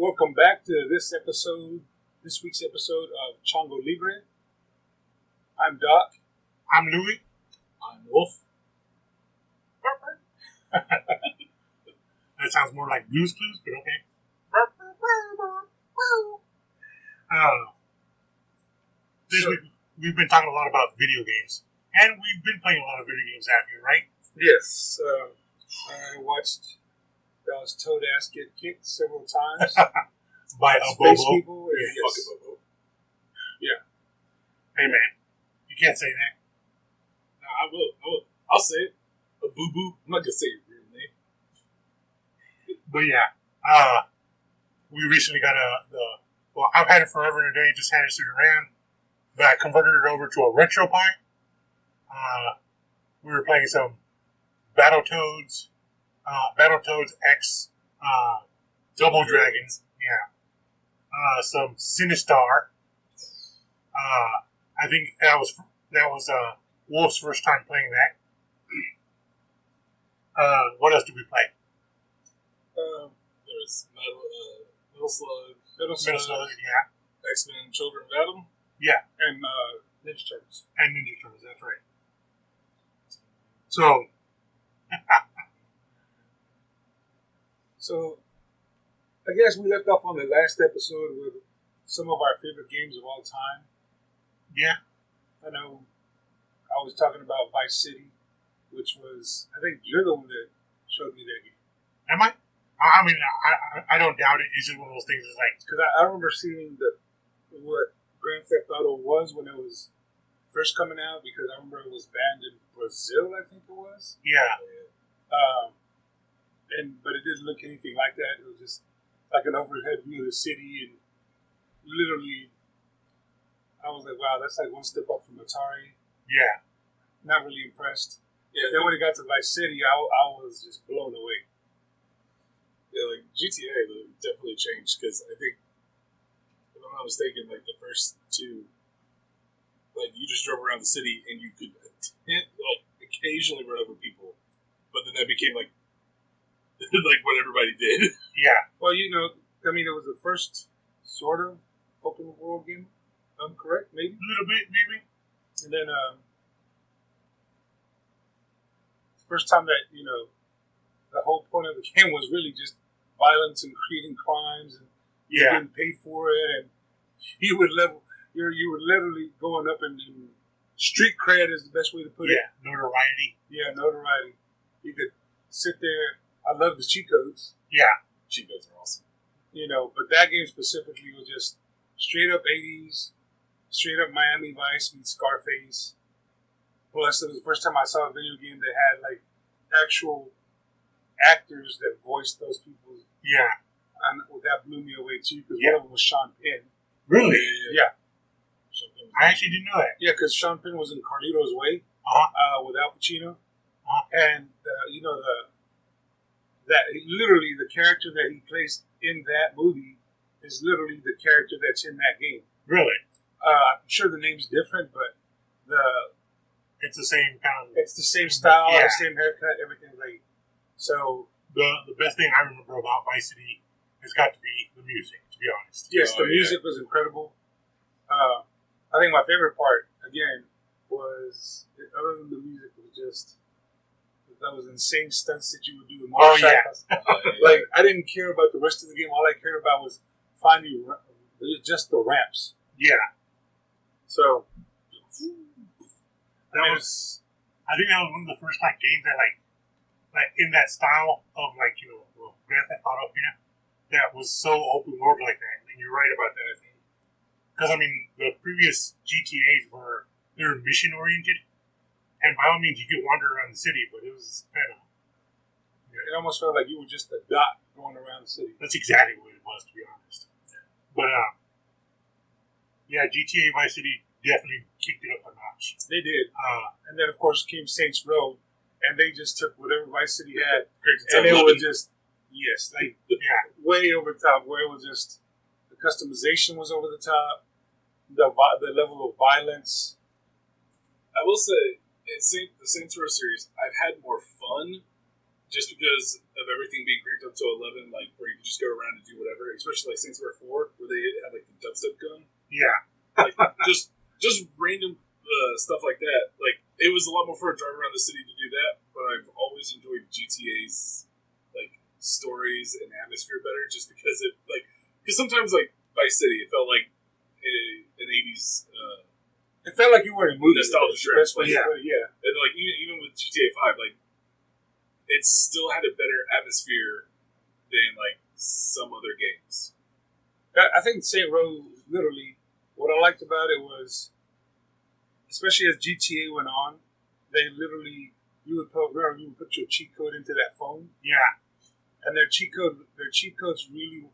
Welcome back to this week's episode of Chango Libre. I'm Doc. I'm Louie. I'm Wolf. That sounds more like Blue's Clues, but okay. This week we've been talking a lot about video games, and we've been playing a lot of video games out here, right? Yes. I watched Bell's toad ass get kicked several times By a space Bobo. people. And Yeah, yes. fuck it, Bobo. Hey man, you can't say that. No, I will. I'll say it. A boo-boo. I'm not going to say your real name. But yeah, we recently got I've had it forever and a day, just had it sitting around, but I converted it over to a RetroPie. We were playing some Battletoads X, Double Dragons, yeah. Some Sinistar. I think that was Wolf's first time playing that. What else did we play? There's Metal Slug, Yeah. X-Men, Children of Adam. Yeah. And Ninja Turtles. And Ninja Turtles, that's right. So, So, I guess we left off on the last episode with some of our favorite games of all time. yeah. I know I was talking about Vice City, which was, I think you're the one that showed me that game. Am I? I mean, I don't doubt it. It's just one of those things that's like, Because I remember seeing what Grand Theft Auto was when it was first coming out, because I remember it was banned in Brazil, I think it was. yeah. But it didn't look anything like that. It was just like an overhead view of the city, and literally, I was like, wow, that's like one step up from Atari. Yeah. Not really impressed. Yeah, Then when it got to Vice City, I was just blown away. yeah, like GTA definitely changed because I think, if I'm not mistaken, like the first two, like you just drove around the city and you could occasionally run over people, but then that became like like what everybody did. Yeah. Well, it was the first sort of open world game. I'm correct, maybe? A little bit, maybe. And then, first time that, the whole point of the game was really just violence and creating crimes, and Yeah. getting paid for it, and you were literally going up in street cred is the best way to put it. Yeah. Notoriety. Yeah, notoriety. You could sit there. I love the cheat codes, Yeah. Cheat codes are awesome. but that game specifically was just straight up 80s, straight up Miami Vice meets Scarface. Plus, it was the first time I saw a video game that had like actual actors that voiced those people. Yeah. And that blew me away too, because Yeah. one of them was Sean Penn. Really? Yeah. I actually didn't know that. Yeah, because Sean Penn was in Carlito's Way with Al Pacino, and literally the character that he plays in that movie is literally the character that's in that game. Really? I'm sure the name's different, but It's the same kind of. it's the same style, Yeah. the same haircut, everything. Like, so The best thing I remember about Vice City has got to be the music, to be honest. yes, Oh, the music was incredible. I think my favorite part again was, other than the music, was just those insane stunts that you would do with Oh, yeah. motorcycles. Like, I didn't care about the rest of the game. All I cared about was finding just the ramps. Yeah. So, I think that was one of the first games that like in that style of Grand Theft Auto, that was so open world like that. And you're right about that, I think. Because the previous GTAs were mission oriented, and by all means you could wander around the city, but it was kind of. it almost felt like you were just a dot going around the city. That's exactly what it was, to be honest. But yeah, GTA Vice City definitely kicked it up a notch. They did. And then, of course, came Saints Row, and they just took whatever Vice City had, and it was just, way over the top, where it was just, the customization was over the top, the level of violence. I will say, in the Saints Row series, I've had more fun just because of everything being cranked up to 11, like where you can just go around and do whatever, especially like Saints Row 4, where they have like the dubstep gun. Yeah. Like just random stuff like that. Like it was a lot more fun to drive around the city to do that, but I've always enjoyed GTA's like stories and atmosphere better, just because because sometimes like Vice City, it felt like an 80s. It felt like you were in a movie. Nostalgia trip. Yeah. And like even with GTA 5, like it still had a better atmosphere than like some other games. I think Saint Row, literally, what I liked about it was, especially as GTA went on, they literally you would put your cheat code into that phone. Yeah. And their cheat codes really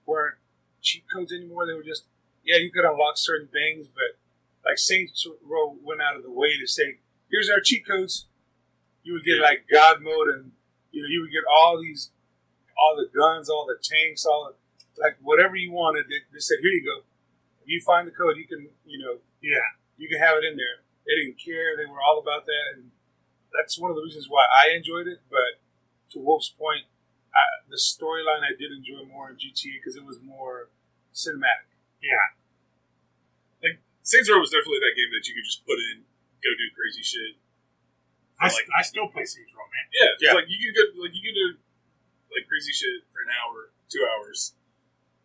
weren't cheat codes anymore. They were just, you could unlock certain things, but like Saints Row went out of the way to say, here's our cheat codes. You would get like God mode, and you would get all the guns, all the tanks, like whatever you wanted. They said, here you go. If you find the code, you can you can have it in there. They didn't care. They were all about that, and that's one of the reasons why I enjoyed it. But to Wolf's point, the storyline I did enjoy more in GTA because it was more cinematic. Yeah. Like Saints Row was definitely that game that you could just put in, go do crazy shit. I still play Saints Row, man. Yeah. Like you could do like crazy shit for an hour, 2 hours,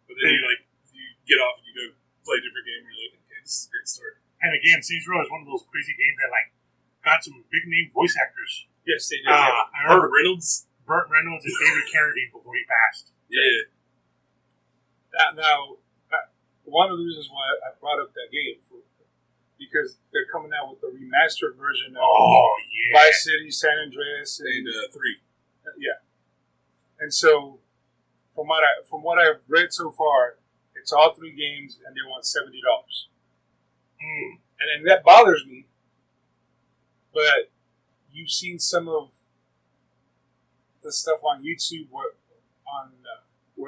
but then you get off and you go play a different game and you're like, okay, this is a great story. And again, Saints Row is one of those crazy games that like got some big name voice actors. Yes, they did. Burt Reynolds And David Carradine before he passed. Yeah. Now, one of the reasons why I brought up that game because they're coming out with the remastered version of Vice City, San Andreas, and 3. Yeah. And so, from what I've read so far, it's all 3 games, and they want $70. And that bothers me. But you've seen some of the stuff on YouTube where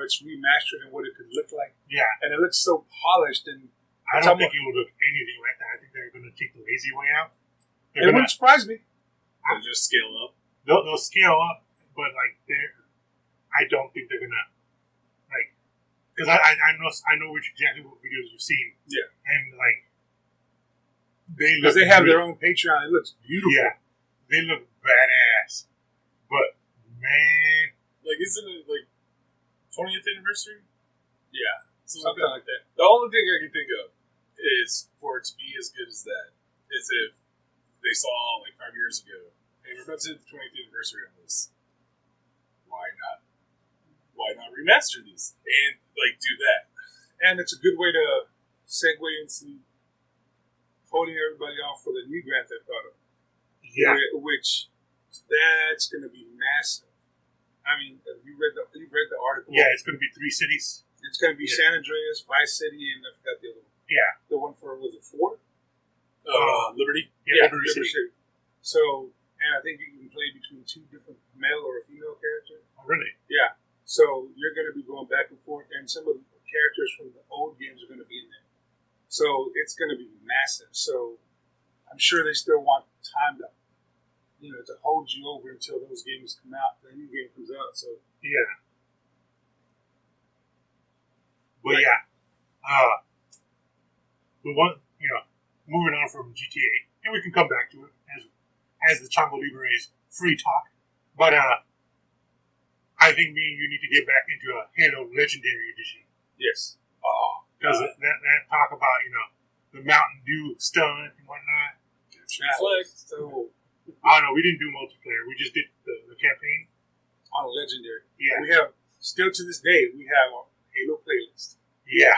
it's remastered and what it could look like. Yeah. And it looks so polished. And I don't think it will look anything like that. I think they're going to take the lazy way out. It wouldn't surprise me. They'll just scale up. They'll scale up, but like I don't think they're going to because I know exactly what videos you've seen. Yeah. And like because they have their own Patreon. It looks beautiful. Yeah. They look badass. But man, like isn't it like 20th anniversary? Yeah. Something like that. The only thing I can think of is for it to be as good as that is if they saw like 5 years ago, hey, we're about to hit the 20th anniversary on this. Why not? Why not remaster these and like do that? And it's a good way to segue into holding everybody off for the new Grand Theft Auto. Yeah. Which that's going to be massive. I mean, you read the article. Yeah, it's going to be 3 cities. It's going to be San Andreas, Vice City, and I forgot the other one. Yeah. The one for, was it 4? Liberty. Yeah, Liberty City. So, and I think you can play between 2 different male or a female character. Oh, really? Yeah. So you're going to be going back and forth, and some of the characters from the old games are going to be in there. So it's going to be massive. So I'm sure they still want time to hold you over until those games come out. The new game comes out. So yeah. But the one moving on from GTA, and we can come back to it as the Chango Libre is free talk. But I think me and you need to get back into a Halo Legendary Edition. Yes. Oh, because that talk about the Mountain Dew stunt and whatnot. So no, we didn't do multiplayer. We just did the campaign on Legendary. Yeah, we have still to this day we have a Halo playlist. Yeah,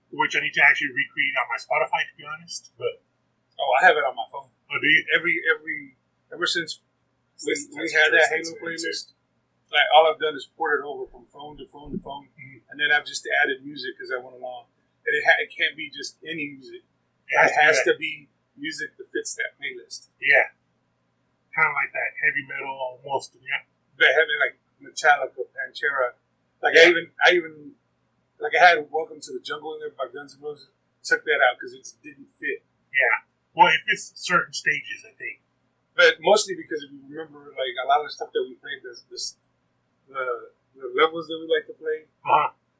which I need to actually recreate on my Spotify, to be honest. But I have it on my phone. Oh, do you? Ever since we had that Halo playlist, like all I've done is port it over from phone to phone to phone, and then I've just added music as I went along. And it can't be just any music. It has to be music that fits that playlist. Yeah. Kind of like that heavy metal almost, yeah. But heavy like Metallica, Pantera. Like I even I had Welcome to the Jungle in there by Guns N' Roses. Took that out because it didn't fit. Yeah. Well, it fits certain stages, I think. But mostly because if you remember, like a lot of the stuff that we played, the levels that we like to play,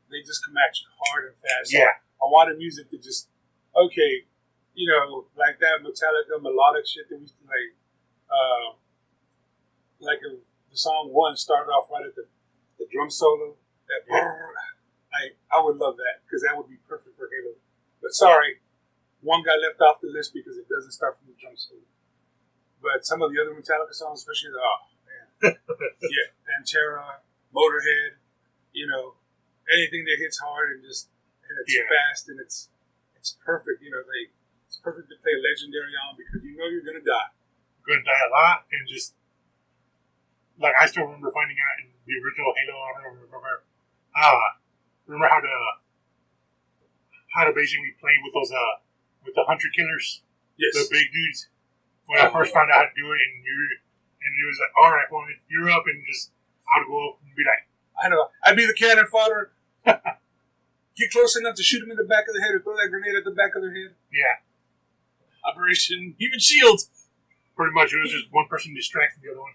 they just come at you hard and fast. Yeah. So I wanted music to just, okay, you know, like that Metallica melodic shit that we used to like if the song 1 started off right at the drum solo. That I would love that because that would be perfect for Halo. But sorry, one got left off the list because it doesn't start from the drum solo. But some of the other Metallica songs, especially yeah, Pantera, Motorhead, you know, anything that hits hard and it's fast and it's perfect. You know, it's perfect to play Legendary on because you know you're gonna die. You're gonna die a lot, and just like I still remember finding out in the original Halo. I don't remember how to basically play with those with the hunter killers, the big dudes. When I first found out how to do it, and it was like, all right, well, you're up, and just I'd go up and be like, I know, I'd be the cannon fodder. Get close enough to shoot him in the back of the head or throw that grenade at the back of their head. Yeah. Operation Human Shield. Pretty much, it was just one person distracting the other one,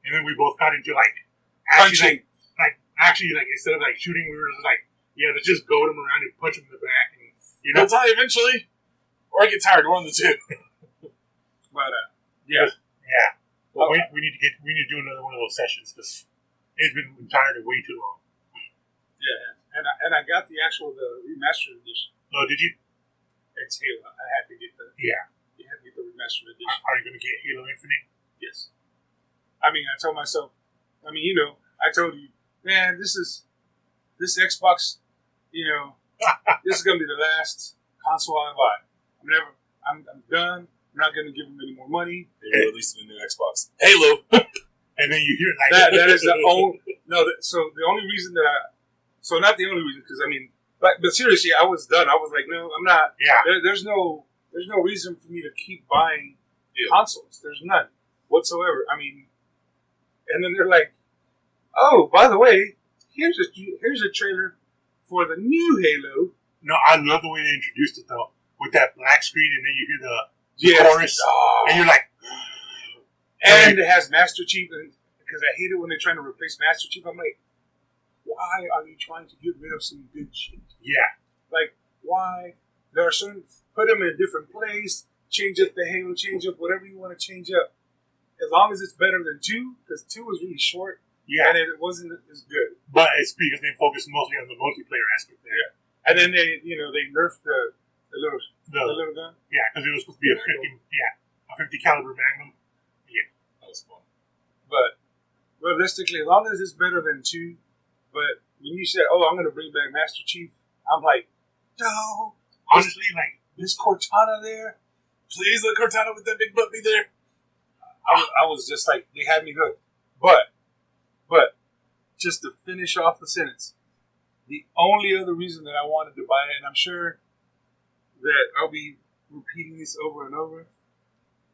and then we both got into punching. Actually, instead of shooting, we were just like, yeah, let's just goad him around and punch him in the back, and You'll die eventually, or I get tired. One of the two. But yeah. Well, we need to do another one of those sessions because it's been entirely way too long. Yeah, and I got the remastered edition. Oh, did you? It's Halo. I had to get the You had to get the remastered edition. Are you going to get Halo Infinite? Yes. I mean, I told myself. I mean, I told you, man, this Xbox. This is going to be the last console I buy. I'm done. I'm not going to give them any more money. They're releasing a new Xbox. Halo. And then you hear that is the only... No, so the only reason that So not the only reason, because I mean... But seriously, I was done. I was like, no, I'm not... Yeah. There's no reason for me to keep buying consoles. There's none whatsoever. I mean... And then they're like, oh, by the way, here's a trailer for the new Halo. No, I love the way they introduced it, though. With that black screen, and then you hear the chorus, and you're like... And it has Master Chief, because I hate it when they're trying to replace Master Chief. I'm like, why are you trying to get rid of some good shit? Yeah. Like, why? There are certain... Put them in a different place, change up the Halo, change up whatever you want to change up. As long as it's better than 2, because 2 was really short, and it wasn't as good. But it's because they focused mostly on the multiplayer aspect there. Yeah. And then they nerfed the little gun. Yeah, because it was supposed to be a 50 caliber Magnum. Yeah, that was fun. But realistically, as long as it's better than 2, but when you said, "Oh, I'm going to bring back Master Chief," I'm like, no. Honestly, is Cortana there? Please let Cortana with that big butt be there. I was just like, they had me hooked. But just to finish off the sentence, the only other reason that I wanted to buy it, and I'm sure that I'll be repeating this over and over,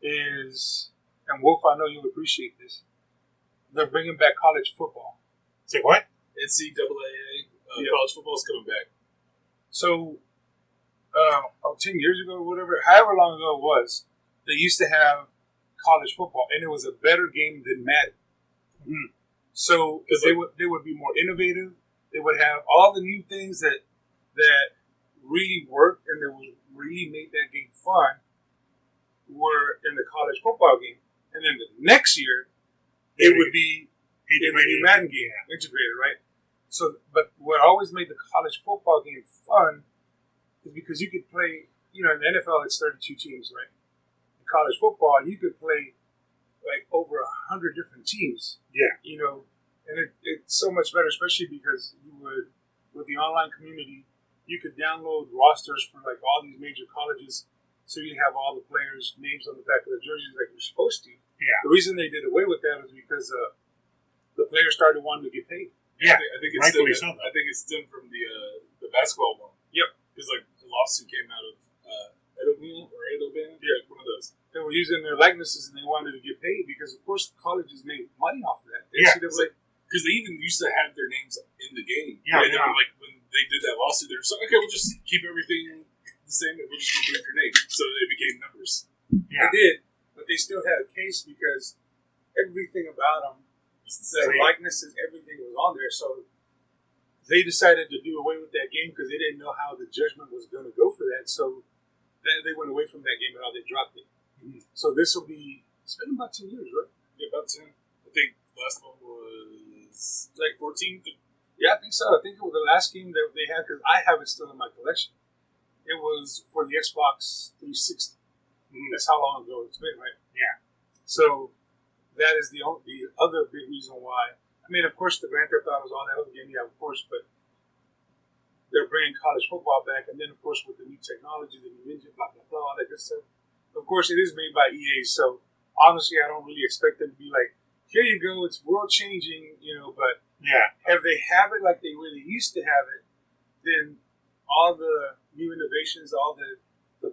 is, and Wolf, I know you'll appreciate this, they're bringing back college football. Say what? NCAA college football is coming back. So, 10 years ago or whatever, however long ago it was, they used to have college football, and it was a better game than Madden. Mm-hmm. So, because they would be more innovative, they would have all the new things that really worked and that would really make that game fun were in the college football game. And then the next year, it would be in the new Madden game, integrated, right? So, but what always made the college football game fun is because you could play, in the NFL it's 32 teams, right? In college football, you could play like over 100 different teams. Yeah. And it's so much better, especially because you would, with the online community, you could download rosters for like all these major colleges, so you have all the players' names on the back of the jerseys like you're supposed to. Yeah. The reason they did away with that is because the players started wanting to get paid. Yeah, I think it's stemmed from the basketball one. Yep. Because like the lawsuit came out of Edoband. Yeah, one of those. They were using their likenesses and they wanted to get paid because, of course, colleges made money off of that. Because they even used to have their names in the game. Yeah, right? Like when they did that lawsuit, they were like, okay, we'll just keep everything the same. We'll just remove your name. So they became numbers. Yeah. They did, but they still had a case because about them. The likenesses, everything was on there. So they decided to do away with that game because they didn't know how the judgment was going to go for that. So they went away from that game and all they dropped it. Mm-hmm. So this will be, it's been about 2 years, right? Yeah, about 10. I think last one was like 14. Yeah, I think so. I think it was the last game that they had because I have it still in my collection. It was for the Xbox 360. Mm-hmm. That's how long ago it's been, right? Yeah. So that is the other big reason why. I mean, of course, the Grand Theft Autos, all that other game, yeah, of course, but they're bringing college football back, and then, of course, with the new technology, the new engine, blah, blah, blah, all that good stuff. Of course, it is made by EA, so honestly, I don't really expect them to be like, here you go, it's world-changing, but yeah, if they have it like they really used to have it, then all the new innovations, all the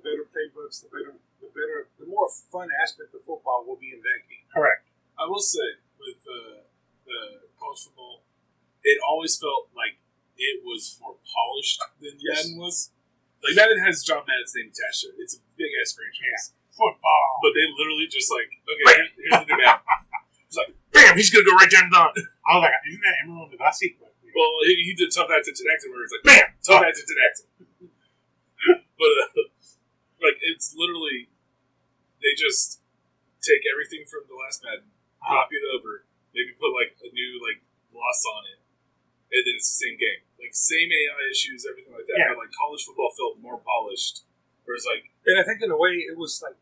better playbooks, the more fun aspect of football will be in that game. Correct. I will say, with the college football, it always felt like it was more polished than Madden was. Like, Madden has John Madden's name attached to it. It's a big-ass franchise. Yeah. Football. But they literally just like, okay, here's the new Madden. It's like, bam, he's going to go right down the dot. I was like, isn't that Emerald Lagasse? Well, he did Tough Acid Actin where it's like, bam, Tough Acid Actin. But, like, it's literally, they just take everything from the last Madden, copy it over, maybe put, like, a new, like, gloss on it, and then it's the same game. Like, same AI issues, everything like that, but, like, college football felt more polished. Whereas, like... And I think, in a way, it was, like...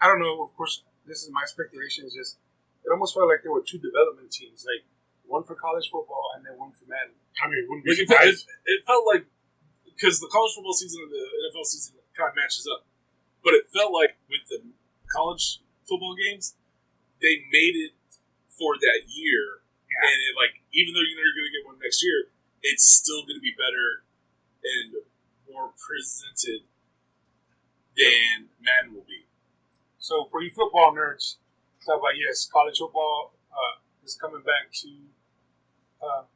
I don't know, of course, this is my speculation, it's just... It almost felt like there were two development teams, like, one for college football and then one for Madden. I mean, wouldn't be surprised. It felt like... Because the college football season and the NFL season kind of matches up. But it felt like, with the college football games, they made it for that year, and it, like, even though you know you're going to get one next year, it's still going to be better and more presented than Madden will be. So for you football nerds, talk about college football is coming back to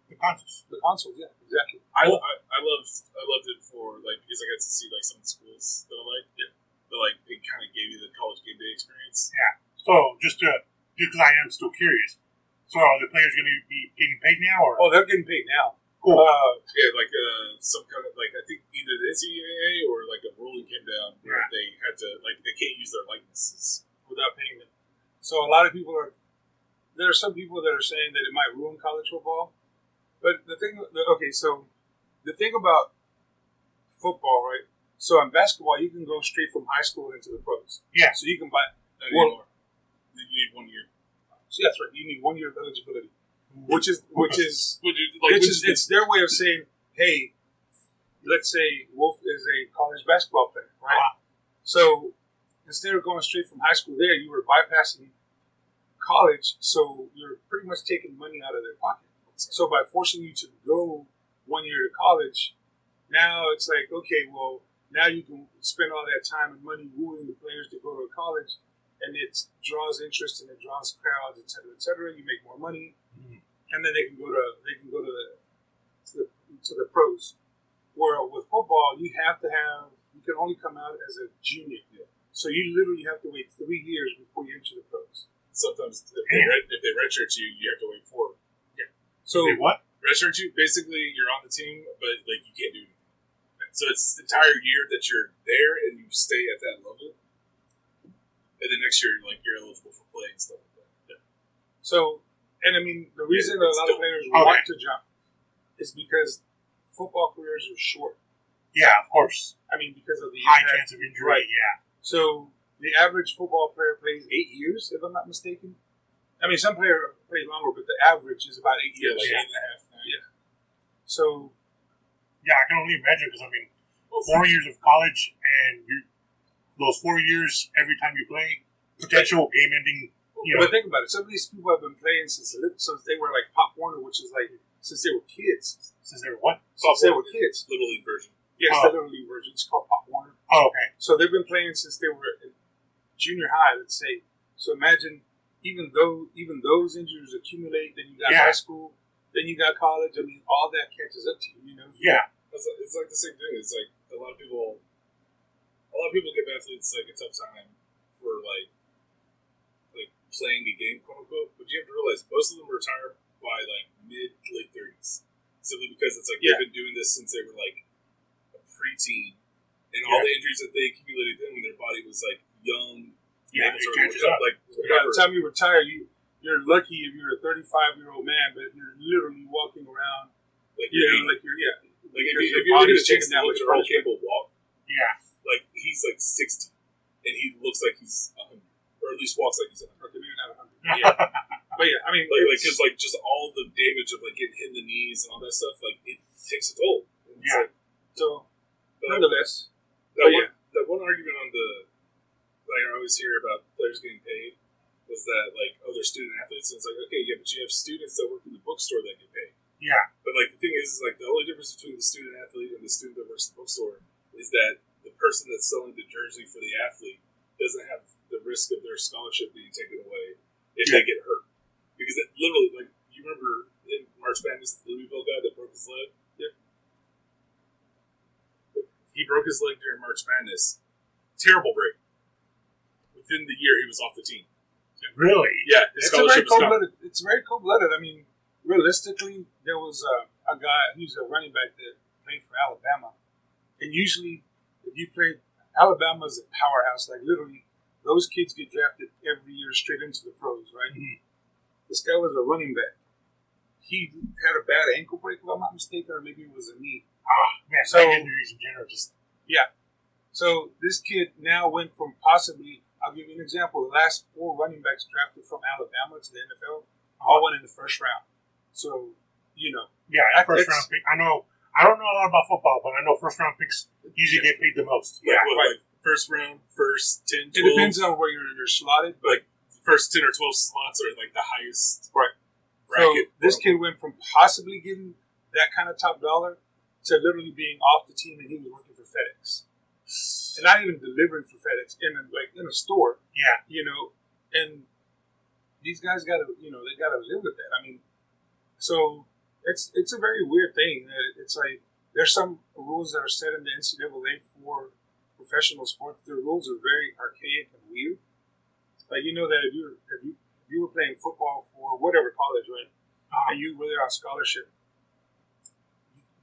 the consoles. The consoles, yeah, exactly. I loved it for, like, because I got to see, like, some of the schools that I like. Yeah. But, like, it kind of gave you the college game day experience. Yeah. So just because I am still curious. So are the players going to be getting paid now, or? Oh, they're getting paid now. Cool. Yeah, like some kind of, like, I think either the NCAA or like a ruling came down where they had to, like, they can't use their likenesses without paying them. So a lot of people there are some people that are saying that it might ruin college football. But the thing about football, right? So in basketball, you can go straight from high school into the pros. Yeah. So you can buy anymore. You need 1 year. So that's right. You need 1 year of eligibility, which is it's their way of saying, hey, let's say Wolf is a college basketball player, right? So instead of going straight from high school there, you were bypassing college, so you're pretty much taking money out of their pocket. So by forcing you to go 1 year to college, now it's like, okay, well, now you can spend all that time and money wooing the players to go to college, and it draws interest and it draws crowds, et cetera, et cetera. You make more money, and then they can go to the pros. Where with football, you can only come out as a junior. Yeah. So you literally have to wait 3 years before you enter the pros. Sometimes if they redshirt you, you have to wait 4. Yeah. So what? Redshirt you, basically you're on the team, but like you can't do anything. So it's the entire year that you're there and you stay at that level. And then next year, like, you're eligible for play and stuff like that. Yeah. So, and I mean, the reason a lot of players want to jump is because football careers are short. Yeah, of course. I mean, because of the high chance of injury. Right. Yeah. So the average football player plays 8 years, if I'm not mistaken. I mean, some players play longer, but the average is about 8 years. Yeah, like 8.5. Yeah. So. Yeah, I can only imagine because, I mean, 4 years of college and those 4 years, every time you play, potential game-ending. But think about it. Some of these people have been playing since they were like Pop Warner, which is like since they were kids. Since they were what? Since they were kids. Little League version. Yes, the Little League version. It's called Pop Warner. Oh, okay. So they've been playing since they were in junior high, let's say. So imagine, even those injuries accumulate, then you got high school, then you got college. I mean, all that catches up to you, Yeah. It's like the same thing. It's like a lot of people give athletes like a tough time for like playing a game, quote unquote. But you have to realize most of them retire by like mid to late 30s, simply because it's like they've been doing this since they were like a preteen, and all the injuries that they accumulated then when their body was like young. Yeah, like by the time you retire, you're lucky if you're a 35-year-old man, but you're literally walking around like you're like if you look at his chicks now, which are all capable walk, like he's like 60, and he looks like he's 100, or at least walks like he's 100. Okay, maybe not 100. Yeah, but yeah, I mean, because like just all the damage of like getting hit in the knees and all that stuff, like it takes a toll. So nonetheless, that one argument on the like I always hear about players getting paid was that like they're student athletes, and it's like okay, but you have students that work in the bookstore that get paid. Yeah. But like the thing is like the only difference between the student athlete and the student that works in the bookstore is that the person that's selling the jersey for the athlete doesn't have the risk of their scholarship being taken away if they get hurt. Because it literally, like, you remember in March Madness, the Louisville guy that broke his leg? Yep. He broke his leg during March Madness. Terrible break. Within the year, he was off the team. Really? Yeah, his scholarship was gone. It's very cold-blooded. I mean, realistically, there was a guy, he's a running back that played for Alabama. And usually, if you played, Alabama's a powerhouse. Like, literally, those kids get drafted every year straight into the pros, right? Mm-hmm. This guy was a running back. He had a bad ankle break, if I'm not mistaken, or maybe it was a knee. Man, so injuries in general just... Yeah. So, this kid now went from possibly... I'll give you an example. The last 4 running backs drafted from Alabama to the NFL all went in the first round. So, you know. Yeah, first round pick. I don't know a lot about football, but I know first round picks usually get paid the most. Yeah, right. First round, first 10, 12. It depends on where you're slotted. But like, the first 10 or 12 slots are like the highest bracket. So, this kid went from possibly getting that kind of top dollar to literally being off the team, and he was working for FedEx. And not even delivering for FedEx in a store. Yeah. You know, and these guys gotta live with that. I mean, so it's a very weird thing. It's like there's some rules that are set in the NCAA for professional sports. The rules are very archaic and weird. Like, you know that if you were playing football for whatever college, right, and you were there on scholarship,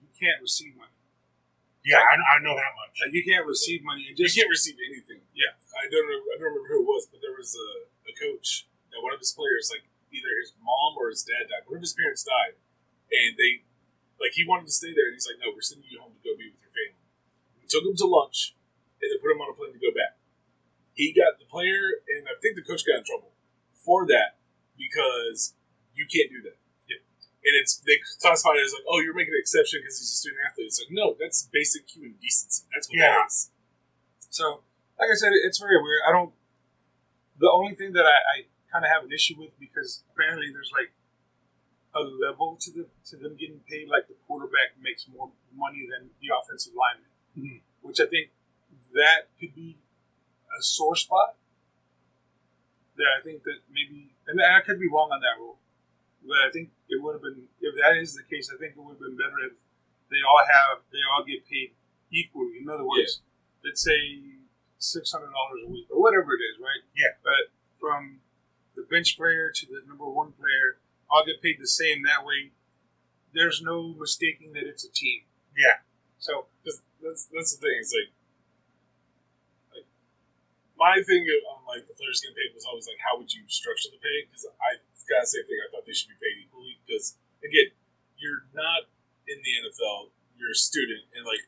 you can't receive money. Yeah, I know that much. Like, you can't receive money. You can't receive anything. Yeah. I don't remember who it was, but there was a coach that one of his players, like either his mom or his dad died. One of his parents died, and he wanted to stay there, and he's like, "No, we're sending you home to go be with your family." We took him to lunch, and then put him on a plane to go back. He got the player, and I think the coach got in trouble for that because you can't do that. And they classify it as like, oh, you're making an exception because he's a student athlete. It's like, no, that's basic human decency. That's what that is. So, like I said, it's very weird. The only thing that I kind of have an issue with, because apparently there's like a level to them getting paid. Like the quarterback makes more money than the offensive lineman, which I think that could be a sore spot. That I think that maybe, and I could be wrong on that rule. But I think it would have been, if that is the case, I think it would have been better if they all get paid equally. In other words, let's say $600 a week or whatever it is, right? Yeah. But from the bench player to the number 1 player, all get paid the same. That way, there's no mistaking that it's a team. Yeah. So that's the thing. It's like my thing on like the players getting paid was always like, how would you structure the pay? Because I kind of same thing. I thought they should be paid equally. Because again, you're not in the NFL. You're a student, and like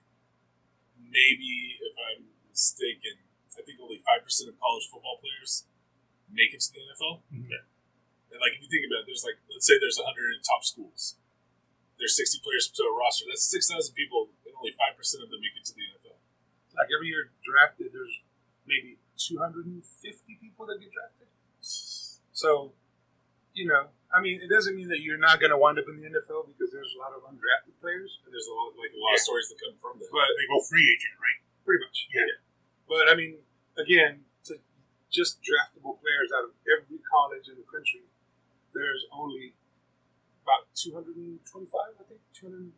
maybe if I'm mistaken, I think only 5% of college football players make it to the NFL. Mm-hmm. And like if you think about it, there's like let's say there's 100 top schools. There's 60 players to a roster. That's 6,000 people, and only 5% of them make it to the NFL. Like every year drafted, there's maybe 250 people that get drafted. So, you know, I mean, it doesn't mean that you're not going to wind up in the NFL because there's a lot of undrafted players. And there's a lot of stories that come from that. But they go free agent, right? Pretty much. Yeah. But I mean, again, to just draftable players out of every college in the country, there's only about 225, I think, 250.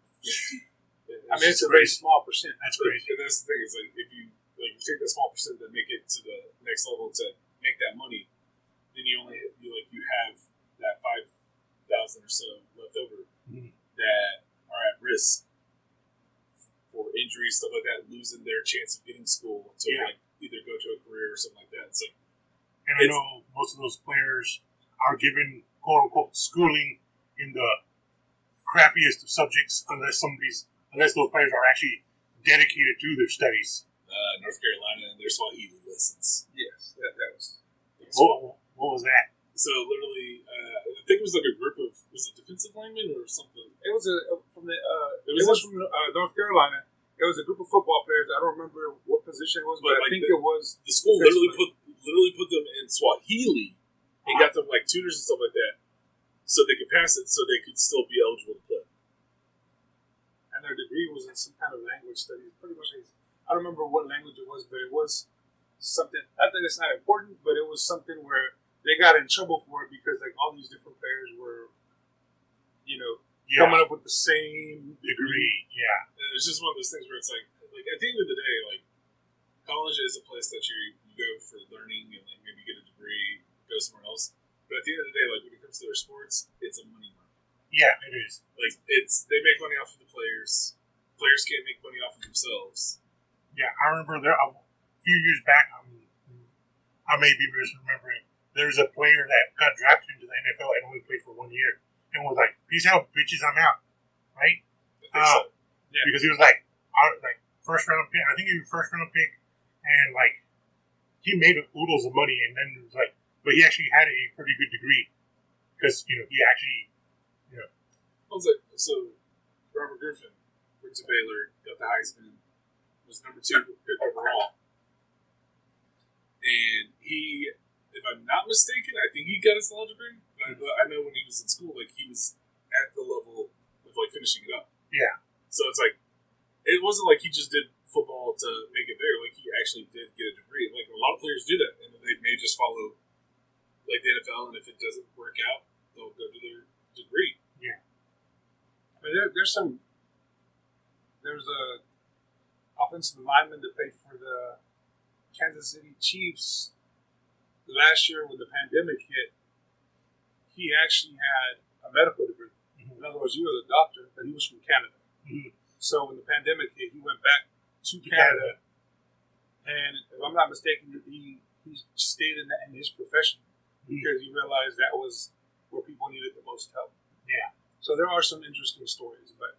I mean, it's a very small percent. That's crazy. And that's the thing is like if you take that small percent that make it to the next level to make that money, then you only or so left over that are at risk for injuries, stuff like that, losing their chance of getting school to like either go to a career or something like that. So, and I know most of those players are given quote unquote schooling in the crappiest of subjects, unless those players are actually dedicated to their studies. North Carolina and their Swahili lessons. Yes, that was. What was that? So literally, I think it was like a group of defensive linemen or something. It was from North Carolina. It was a group of football players. I don't remember what position it was, but I think it was the school literally put them in Swahili and got them like tutors and stuff like that, so they could pass it, so they could still be eligible to play. And their degree was in some kind of language study. Pretty much, I don't remember what language it was, but it was something. Not that it's not important, but it was something where they got in trouble for it because like all these different players were, coming up with the same degree. Yeah, and it's just one of those things where it's like at the end of the day, like college is a place that you go for learning and like maybe get a degree, go somewhere else. But at the end of the day, like when it comes to their sports, it's a money market. Yeah, it is. Like they make money off of the players. Players can't make money off of themselves. Yeah, I remember there a few years back. I may be misremembering. There was a player that got drafted into the NFL and only played for 1 year, and was like, "Peace out, bitches, I'm out." Right? So. Yeah. Because he was like first round pick. I think he was first round pick, and like he made oodles of money, and then it was like, but he actually had a pretty good degree because he actually. So Robert Griffin went to Baylor, got the Heisman, was number 2 pick overall, and he, if I'm not mistaken, I think he got his law degree. But I know when he was in school, like he was at the level of like finishing it up. Yeah. So it's like it wasn't like he just did football to make it there. Like he actually did get a degree. Like a lot of players do that, and they may just follow like the NFL, and if it doesn't work out, they'll go to their degree. Yeah. I mean, there's a offensive lineman that played for the Kansas City Chiefs last year when the pandemic hit. He actually had a medical degree. In other words, he was a doctor, but he was from Canada. So when the pandemic hit, he went back to Canada, and if I'm not mistaken, he stayed in his profession because he realized that was where people needed the most help. Yeah. So there are some interesting stories, but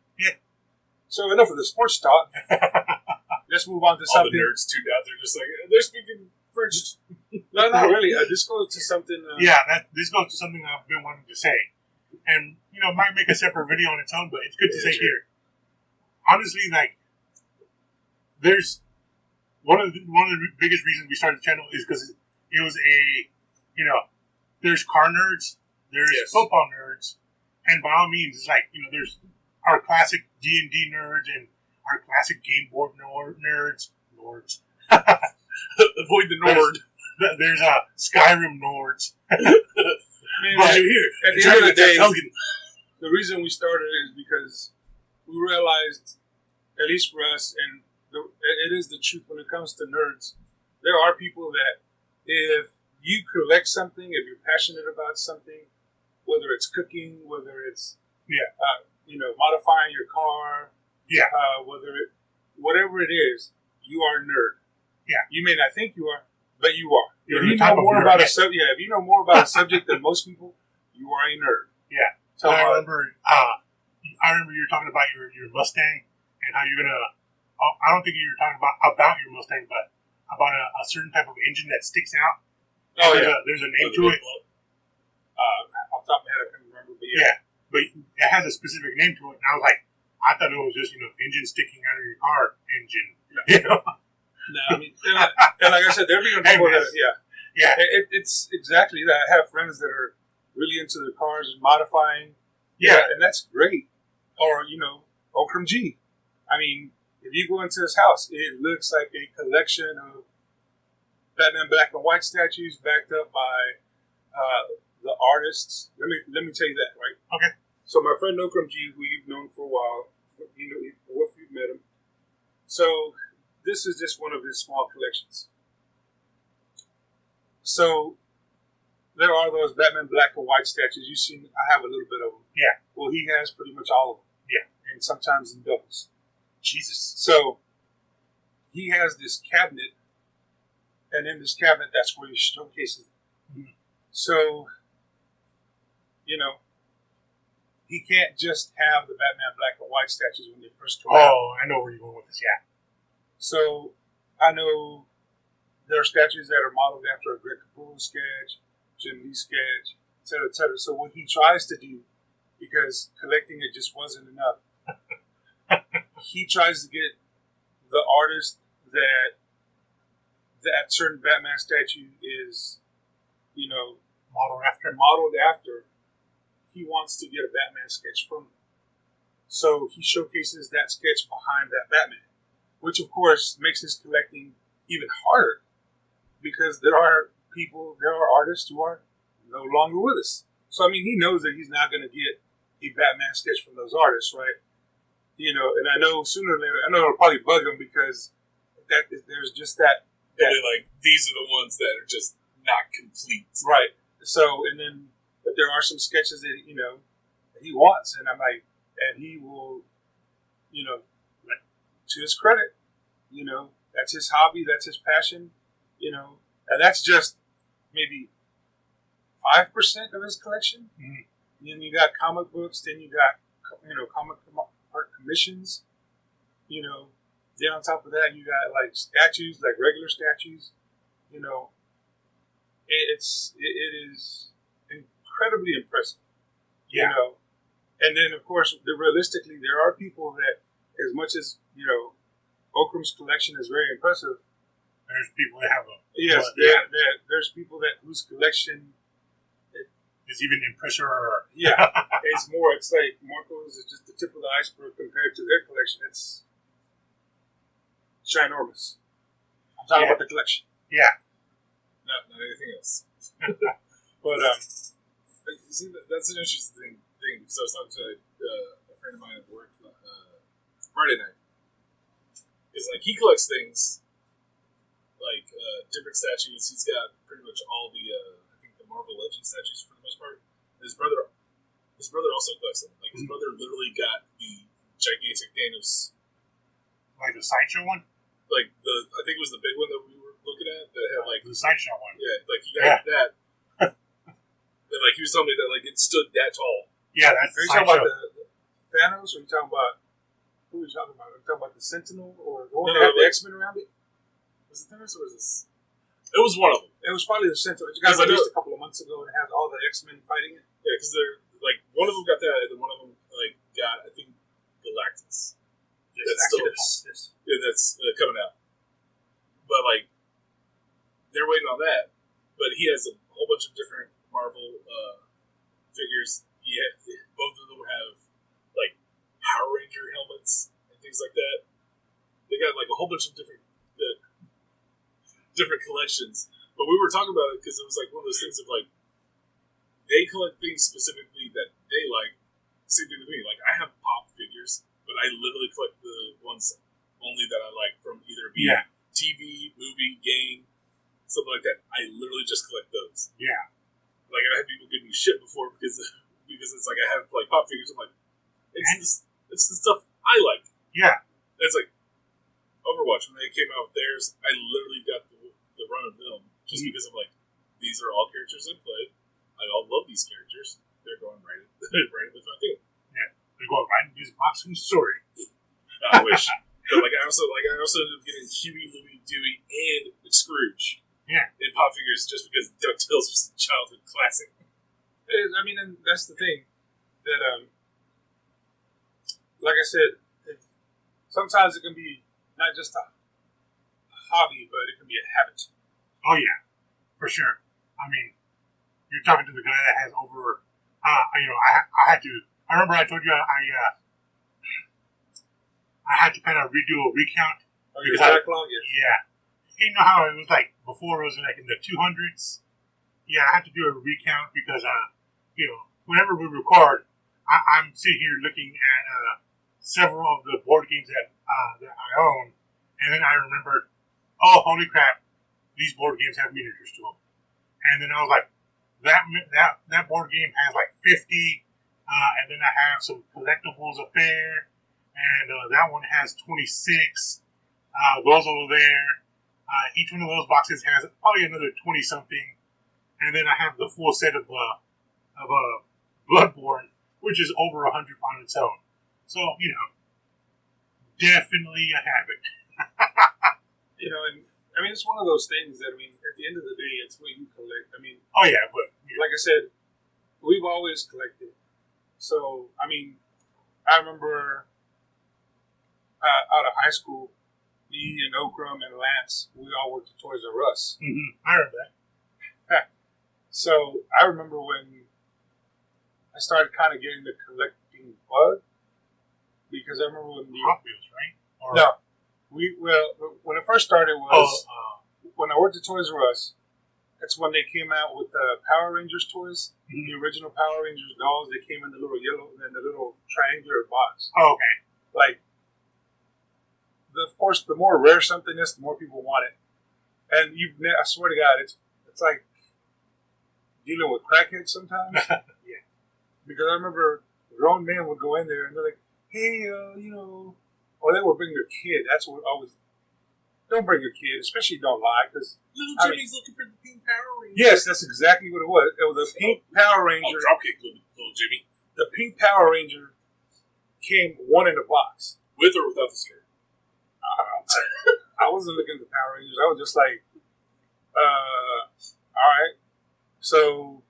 So enough of the sports talk. Let's move on to all something. the nerds tuned out. They're just like they're speaking French. No, not really. This goes to something. This goes to something I've been wanting to say, and might make a separate video on its own, but it's good to say here. Honestly, like, there's one of the biggest reasons we started the channel is because it was there's car nerds, there's football nerds, and by all means, it's like there's our classic D&D nerds and our classic game board nerds. Avoid the Nord. There's Skyrim Nords. But here, at the end of the day, the reason we started is because we realized, at least for us, and it is the truth when it comes to nerds, there are people that if you collect something, if you're passionate about something, whether it's cooking, whether it's modifying your car, whatever it is, you are a nerd. Yeah. You may not think you are, but you are. If you know more about if you know more about a subject than most people, you are a nerd. Yeah. So I remember you were talking about your Mustang and how you're gonna. I don't think you were talking about your Mustang, but about a certain type of engine that sticks out. Oh, there's a name to it. Off the top of my head, I can't remember, but but it has a specific name to it, and I was like, I thought it was just engine sticking out of your car engine. No, I mean, and like I said, there being people that, it's exactly that. I have friends that are really into their cars and modifying, and that's great. Or Okram G. I mean, if you go into his house, it looks like a collection of Batman black and white statues backed up by the artists. Let me tell you that, right? Okay. So my friend Okram G, who you've known for a while, if you've met him. So this is just one of his small collections. So there are those Batman black and white statues. You've seen, I have a little bit of them. Yeah. Well, he has pretty much all of them. Yeah. And sometimes in doubles. Jesus. So he has this cabinet, and in this cabinet, that's where he showcases it. Mm-hmm. So, he can't just have the Batman black and white statues when they first come out. Oh, I know where you're going with this, yeah. So, I know there are statues that are modeled after a Greg Capullo sketch, Jim Lee sketch, et cetera, et cetera. So, what he tries to do, because collecting it just wasn't enough, he tries to get the artist that certain Batman statue is, modeled after. He wants to get a Batman sketch from him. So he showcases that sketch behind that Batman, which of course makes his collecting even harder because there are artists who are no longer with us. So, he knows that he's not going to get a Batman sketch from those artists, right? And I know sooner or later, it'll probably bug him because there's just that. Like, these are the ones that are just not complete. Right. So, but there are some sketches that, that he wants. And I'm like, and he will, to his credit, that's his hobby, that's his passion, and that's just maybe 5% of his collection. Mm-hmm. Then you got comic books, then you got, comic art commissions, then on top of that, you got like statues, like regular statues, it is incredibly impressive, and then of course, realistically, there are people that, as much as, Okram's collection is very impressive, there's people that have a... Yes, there's people whose collection is even impressive. Yeah, it's like Marco's is just the tip of the iceberg compared to their collection. It's ginormous. I'm talking about the collection. Yeah. Not anything else. But see, that's an interesting thing because I was talking to a friend of mine at work Friday night. Because like he collects things like different statues. He's got pretty much all the I think the Marvel Legends statues for the most part. His brother also collects them. Like his brother literally got the gigantic Thanos, like the sideshow one. Like I think it was the big one that we were looking at that had like the sideshow one. Yeah, like he got that. And like he was telling me that like it stood that tall. Yeah, that's. Are you talking about the Thanos, or are you talking about who are you talking about? Are you talking about the Sentinel or the one that had the X-Men around it? Was it Thanos or was this? It was one of them. It was probably the Sentinel. It got released a couple of months ago and it has all the X-Men fighting it. Yeah, because they're like one of them got that, and then one of them like got I think Galactus. That's still that's coming out. But like they're waiting on that. But he has a whole bunch of different Marvel figures. Both of them have like Power Ranger helmets and things like that. They got like a whole bunch of different collections. But we were talking about it because it was like one of those things of like they collect things specifically that they like. Same thing with me. Like I have pop figures, but I literally collect the ones only that I like from either TV, movie, game, something like that. I literally just collect those. Yeah. Like I've had people give me shit before because it's like I have like pop figures. I'm like, it's the stuff I like. Yeah. And it's like Overwatch when they came out with theirs. I literally got the run of them just because I'm like, these are all characters I play. I all love these characters. They're going right with my thing. Yeah, they're going right into this boxing story. I wish. But like I also ended up getting Huey, Louie, Dewey, and Scrooge. Yeah. In pop figures just because DuckTales was a childhood classic. I mean, and that's the thing that, like I said, sometimes it can be not just a hobby, but it can be a habit. Oh yeah, for sure. I mean, you're talking to the guy that has over. I had to. I remember I told you I had to kind of redo a recount. Oh, your backlog? Yeah. You know how it was like before? It was like in the 200s. Yeah, I had to do a recount because whenever we record, I'm sitting here looking at several of the board games that I own, and then I remembered, oh holy crap, these board games have miniatures to them, and then I was like, that board game has like 50 And then I have some collectibles up there. And that one has 26. Those over there. Each one of those boxes has probably another 20-something. And then I have the full set of Bloodborne, which is over 100 on its own. So, definitely a habit. And I mean, it's one of those things that, I mean, at the end of the day, it's what you collect. I mean, oh, yeah, but like I said, we've always collected. So, I mean, I remember out of high school, me and Okram and Lance, we all worked at Toys R Us. Mm-hmm. I remember that. So, I remember when I started kind of getting the collecting bug, because I remember when Hot Wheels, right? Or, no, when it first started was when I worked at Toys R Us. That's when they came out with the Power Rangers toys, the original Power Rangers dolls. They came in the little yellow and the little triangular box. Oh, okay. Like, of course, the more rare something is, the more people want it. And I swear to God, it's like dealing with crackheads sometimes. Yeah. Because I remember grown men would go in there and they're like, hey, or they would bring their kid. That's what always. Don't bring your kid, especially don't lie, because little Jimmy's looking for the pink Power Ranger. Yes, that's exactly what it was. It was a pink Power Ranger. I'll dropkick little Jimmy. The pink Power Ranger came one in a box, with or without the skirt. I wasn't looking at the Power Rangers. I was just like, all right. So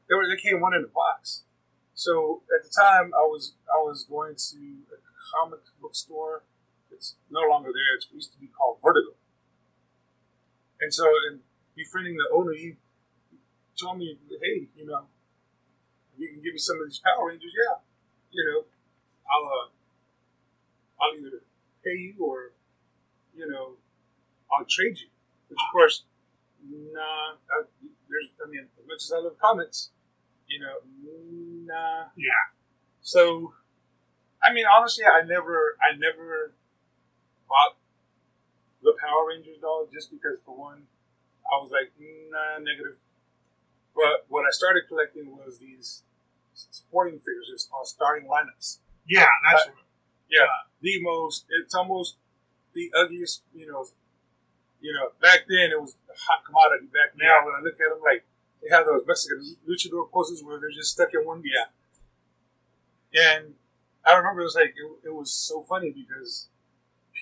they came one in a box. So at the time, I was going to a comic book store. It's no longer there. It used to be called Vertigo. And so, in befriending the owner, he told me, hey, if you can give me some of these Power Rangers, I'll either pay you or, I'll trade you. Which, of course, as much as I love comics, nah. Yeah. So, I mean, honestly, I never bought the Power Rangers doll just because, for one, I was like, nah, negative. But what I started collecting was these sporting figures. It's called starting lineups. Yeah, that's it's almost the ugliest, back then it was a hot commodity. Back now, when I look at them, like, they have those Mexican luchador poses where they're just stuck in one gap. And I remember it was like, it was so funny because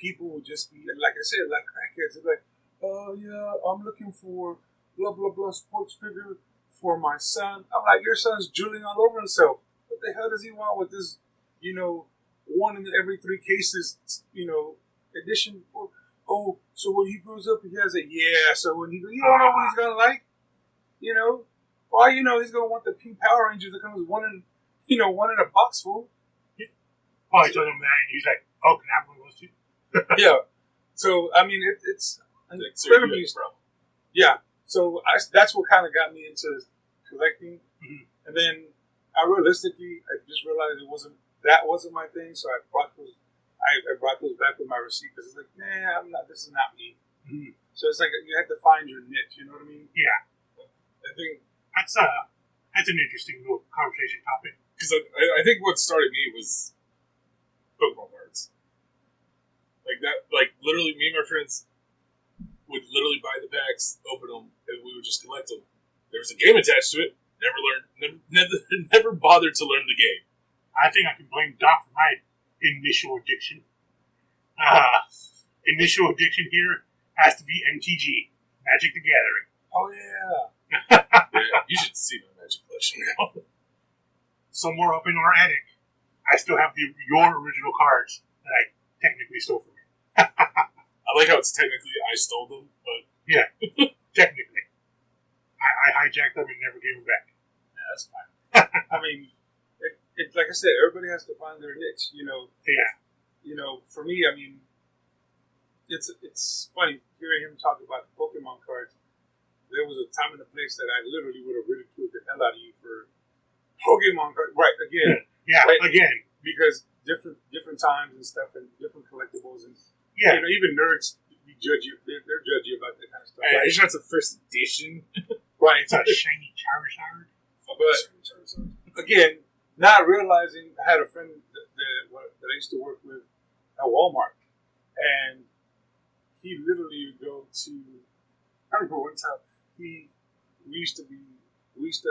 people would just be, like I said, like crackheads. They're like, oh yeah, I'm looking for blah, blah, blah sports figure for my son. I'm like, your son's drooling all over himself. What the hell does he want with this, one in every 3 cases, edition? Oh, so when he grows up, he has so when you don't know what he's going to like? Why, he's going to want the pink Power Rangers that comes one in a box full. Probably told him that, and he's like, oh, can I have one of those too? Yeah. So, I mean, it's incredibly strong. Yeah. So, that's what kind of got me into collecting. Mm-hmm. And then, I just realized that wasn't my thing, so I brought those back with my receipt, because it's like, this is not me. Mm-hmm. So, it's like, you have to find your niche, you know what I mean? Yeah. I think that's an interesting little conversation topic. Because I think what started me was Pokemon cards. Like that, literally, me and my friends would literally buy the packs, open them, and we would just collect them. There was a game attached to it. Never bothered to learn the game. I think I can blame Doc for my initial addiction. Initial addiction here has to be MTG, Magic the Gathering. Oh yeah. Yeah, you should see my Magic collection now. Somewhere up in our attic, I still have your original cards that I technically stole from you. I like how it's technically I stole them, but yeah, technically, I hijacked them and never gave them back. Yeah, that's fine. I mean, it like I said, everybody has to find their niche. Yeah. For me, I mean, it's funny hearing him talk about the Pokemon cards. There was a time and a place that I literally would have ridiculed the hell out of you for Pokemon cards. Right, again. Yeah, right, again. Because different times and stuff and different collectibles and even nerds judge you. They're judgy about that kind of stuff. Right. It's not the first edition. Right. It's a shiny Charizard. But again, not realizing I had a friend that I used to work with at Walmart, and he literally would go to. I remember one time we used to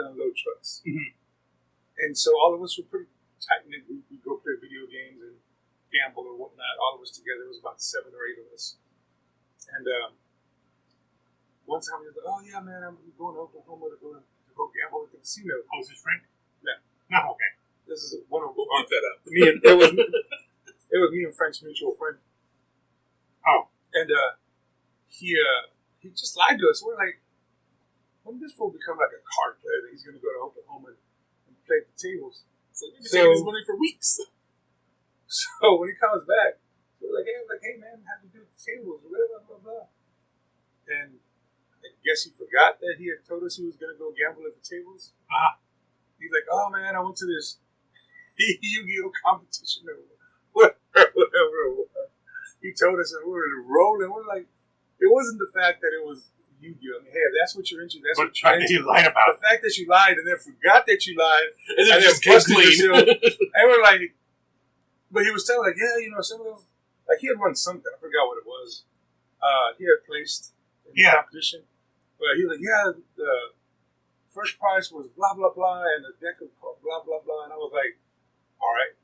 unload trucks, and so all of us were pretty tight knit group. We'd go play video games and gamble or whatnot. All of us together. It was about 7 or 8 of us, and one time we was like, "Oh yeah, man, I'm going to Oklahoma to go gamble at the casino." Oh, was his friend? Yeah. No, okay. This is one of We'll beat that up. It was me and Frank's mutual friend. Oh. And he just lied to us. We're like, when did this fool become like a card player that he's going to go to Oklahoma and play at the tables? So we've been taking his money for weeks. So when he comes back, we're like, hey man, how'd you do at the tables? Blah, blah, blah, blah. And I guess he forgot that he had told us he was going to go gamble at the tables. He's like, oh man, I went to this Yu-Gi-Oh competition or whatever it was. He told us that we were rolling. We're like, it wasn't the fact that it was Yu-Gi-Oh. I mean, hey, that's what you're into. That's but what you're into. You lied about. The fact that you lied and then forgot that you lied and then just busted clean. yourself. And we're like, but he was telling like, yeah, some of those, like he had won something. I forgot what it was. He had placed in the competition. But he was like, yeah, the first prize was blah, blah, blah, and a deck of blah, blah, blah. And I was like, all right,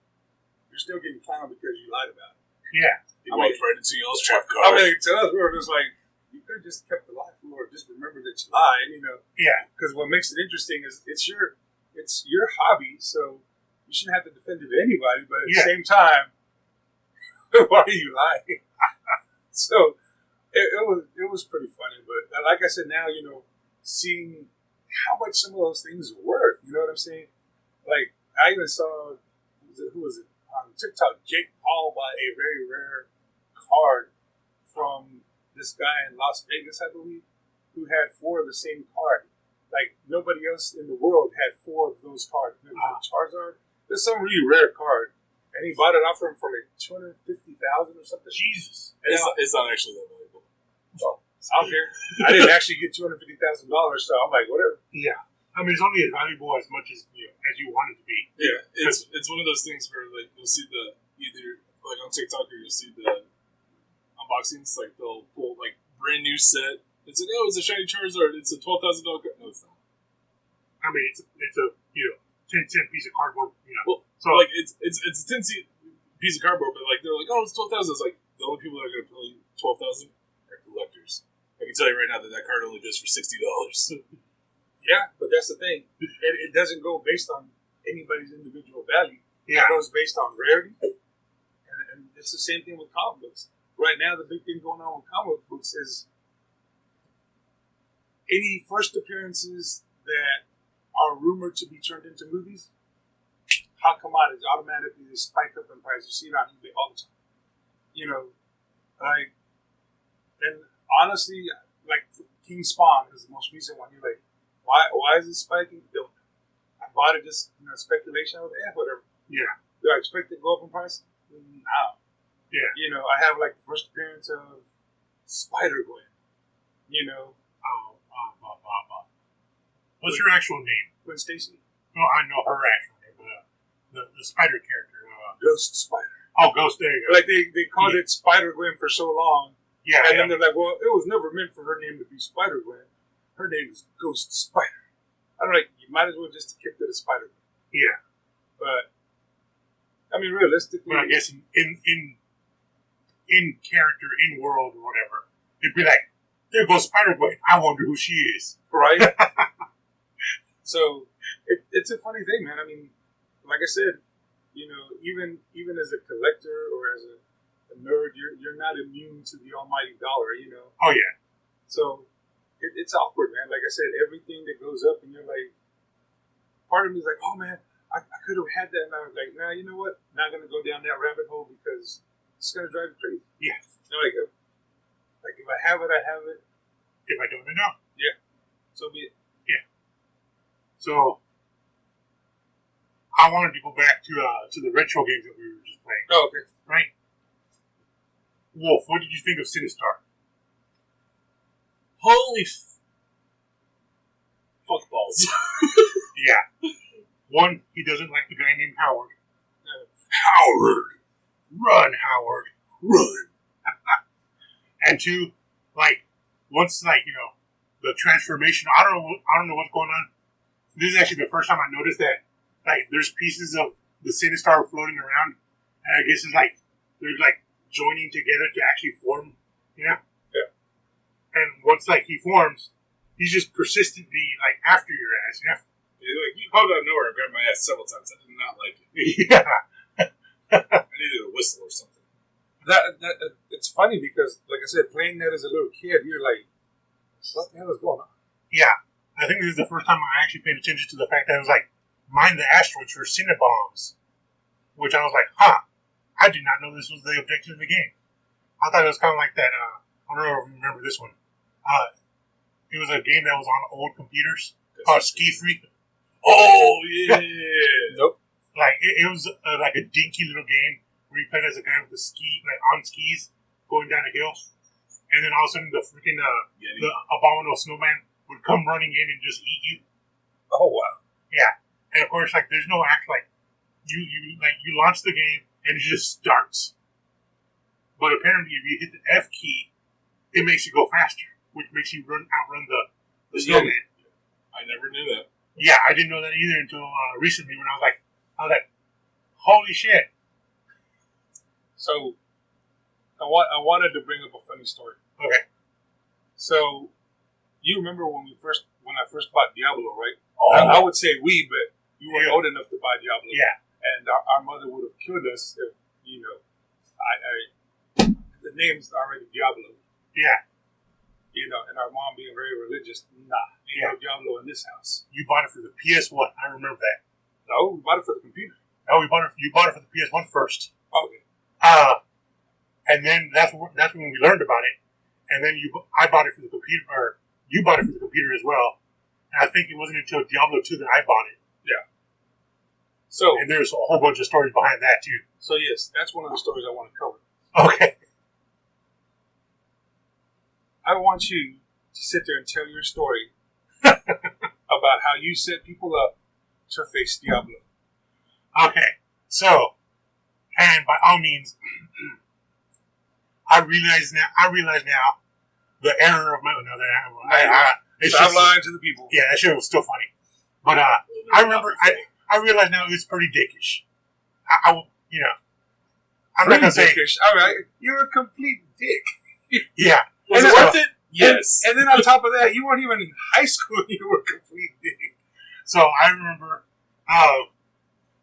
you're still getting clowned because you lied about it. Yeah. He walked right into y'all's trap card. I mean, to us, we were just like, you could have just kept the lie or just remember that you lied, Yeah. Because what makes it interesting is it's your hobby, so you shouldn't have to defend it to anybody, but at the same time, why are you lying? So it was pretty funny, but like I said, now, seeing how much some of those things are worth, you know what I'm saying? Like, I even saw, who was it? On TikTok, Jake Paul bought a very rare card from this guy in Las Vegas, I believe, who had 4 of the same card. Like, nobody else in the world had 4 of those cards. Charizard. There's some really rare card. And he bought it off him for like $250,000 or something. Jesus. It's not actually that valuable. Well, I don't care. I didn't actually get $250,000, so I'm like, whatever. Yeah. I mean, it's only as valuable as much as you want it to be. Yeah, it's one of those things where like you'll see either like on TikTok or you'll see the unboxings, like they'll pull like brand new set. It's like, oh, it's a shiny Charizard. It's a $12,000. No, it's not. I mean, it's a 10-cent piece of cardboard. Well, so like it's a 10-cent piece of cardboard, but like they're like, oh, it's 12,000. It's like the only people that are going to pay 12,000 are collectors. I can tell you right now that card only goes for $60. Yeah, but that's the thing. It doesn't go based on anybody's individual value. Yeah. It goes based on rarity. And it's the same thing with comic books. Right now, the big thing going on with comic books is any first appearances that are rumored to be turned into movies, hot commodities, automatically they spike up in price. You see it on eBay all the time. And honestly, like King Spawn is the most recent one. You're like, why is it spiking? I bought it just speculation. I was whatever. Yeah. Do I expect it to go up in price? No. Yeah. I have like the first appearance of Spider-Gwen. What's her actual name? Gwen Stacy. Oh, I know her actual name. The spider character. Ghost Spider. Oh, Ghost. There you go. Like they called it Spider-Gwen for so long. Yeah. And then they're like, well, it was never meant for her name to be Spider-Gwen. Her name is Ghost Spider. I'm like, you might as well just keep it a Spider-Gwen. Yeah. But I mean, realistically, I guess in character, in world, or whatever, it'd be like, there goes Spider-Gwen. I wonder who she is. Right? So it's a funny thing, man. I mean, like I said, even as a collector or as a nerd, you're not immune to the almighty dollar. Oh yeah. So it's awkward, man. Like I said, everything that goes up, and you're like, part of me is like, oh man, I could have had that, and I was like, nah, you know what? Not gonna go down that rabbit hole because it's gonna drive me crazy. Yeah. Like if I have it, I have it. If I don't, I don't. Yeah. So be it. Yeah. So I wanted to go back to the retro games that we were just playing. Oh, okay. Right. Wolf, what did you think of Sinistar? Holy fuck balls. Yeah. One, he doesn't like the guy named Howard. Howard! Run, Howard! Run! And two, like, once, like, you know, the transformation, I don't know what's going on. This is actually the first time I noticed that, like, there's pieces of the Sinistar floating around, and I guess it's like, they're, like, joining together to actually form, you know? Yeah. And once, like, he forms, he's just persistently, like, after your ass, you know? Like, he popped out of nowhere and grabbed my ass several times. I did not like it. Yeah. I needed a whistle or something. It's funny because, like I said, playing that as a little kid, you're like, what the hell is going on? Yeah. I think this is the first time I actually paid attention to the fact that it was like, mine the asteroids for Cinnabons. Which I was like, huh. I did not know this was the objective of the game. I thought it was kind of like that, I don't know if you remember this one. It was a game that was on old computers called Ski Free. Oh, yeah. Nope. Like, it was like a dinky little game where you played as a guy with a ski, like on skis, going down a hill. And then all of a sudden the freaking, the abominable snowman would come running in and just eat you. Oh, wow. Yeah. And of course, like, there's no act, like, you launch the game and it just starts. But apparently if you hit the F key, it makes you go faster, which makes you outrun the snowman. I never knew that. Yeah, I didn't know that either until recently when I was like, holy shit. So, I wanted to bring up a funny story. Okay. So, you remember when I first bought Diablo, right? Oh. I would say we, but you weren't Yeah. old enough to buy Diablo. Yeah. And our mother would have killed us if, you know, the name's already Diablo. Yeah. You know, and our mom being very religious, ain't no Diablo in this house. You bought it for the PS1. I remember that. No, we bought it for the computer. No, you bought it for the PS1 first. Okay. And then that's when we learned about it. And then I bought it for the computer, or you bought it for the computer as well. And I think it wasn't until Diablo 2 that I bought it. Yeah. So, and there's a whole bunch of stories behind that too. So yes, that's one of the stories I want to cover. Okay. I want you to sit there and tell your story about how you set people up to face Diablo. Okay. So, and by all means, I realize now the error of my Stop lying to the people. Yeah, that shit was still funny. But I remember I realize now it's pretty dickish. I'm not gonna say dickish. All right, you're a complete dick. Yeah. Was it worth it? Yes. And then on top of that, you weren't even in high school. You were a complete dick. So I remember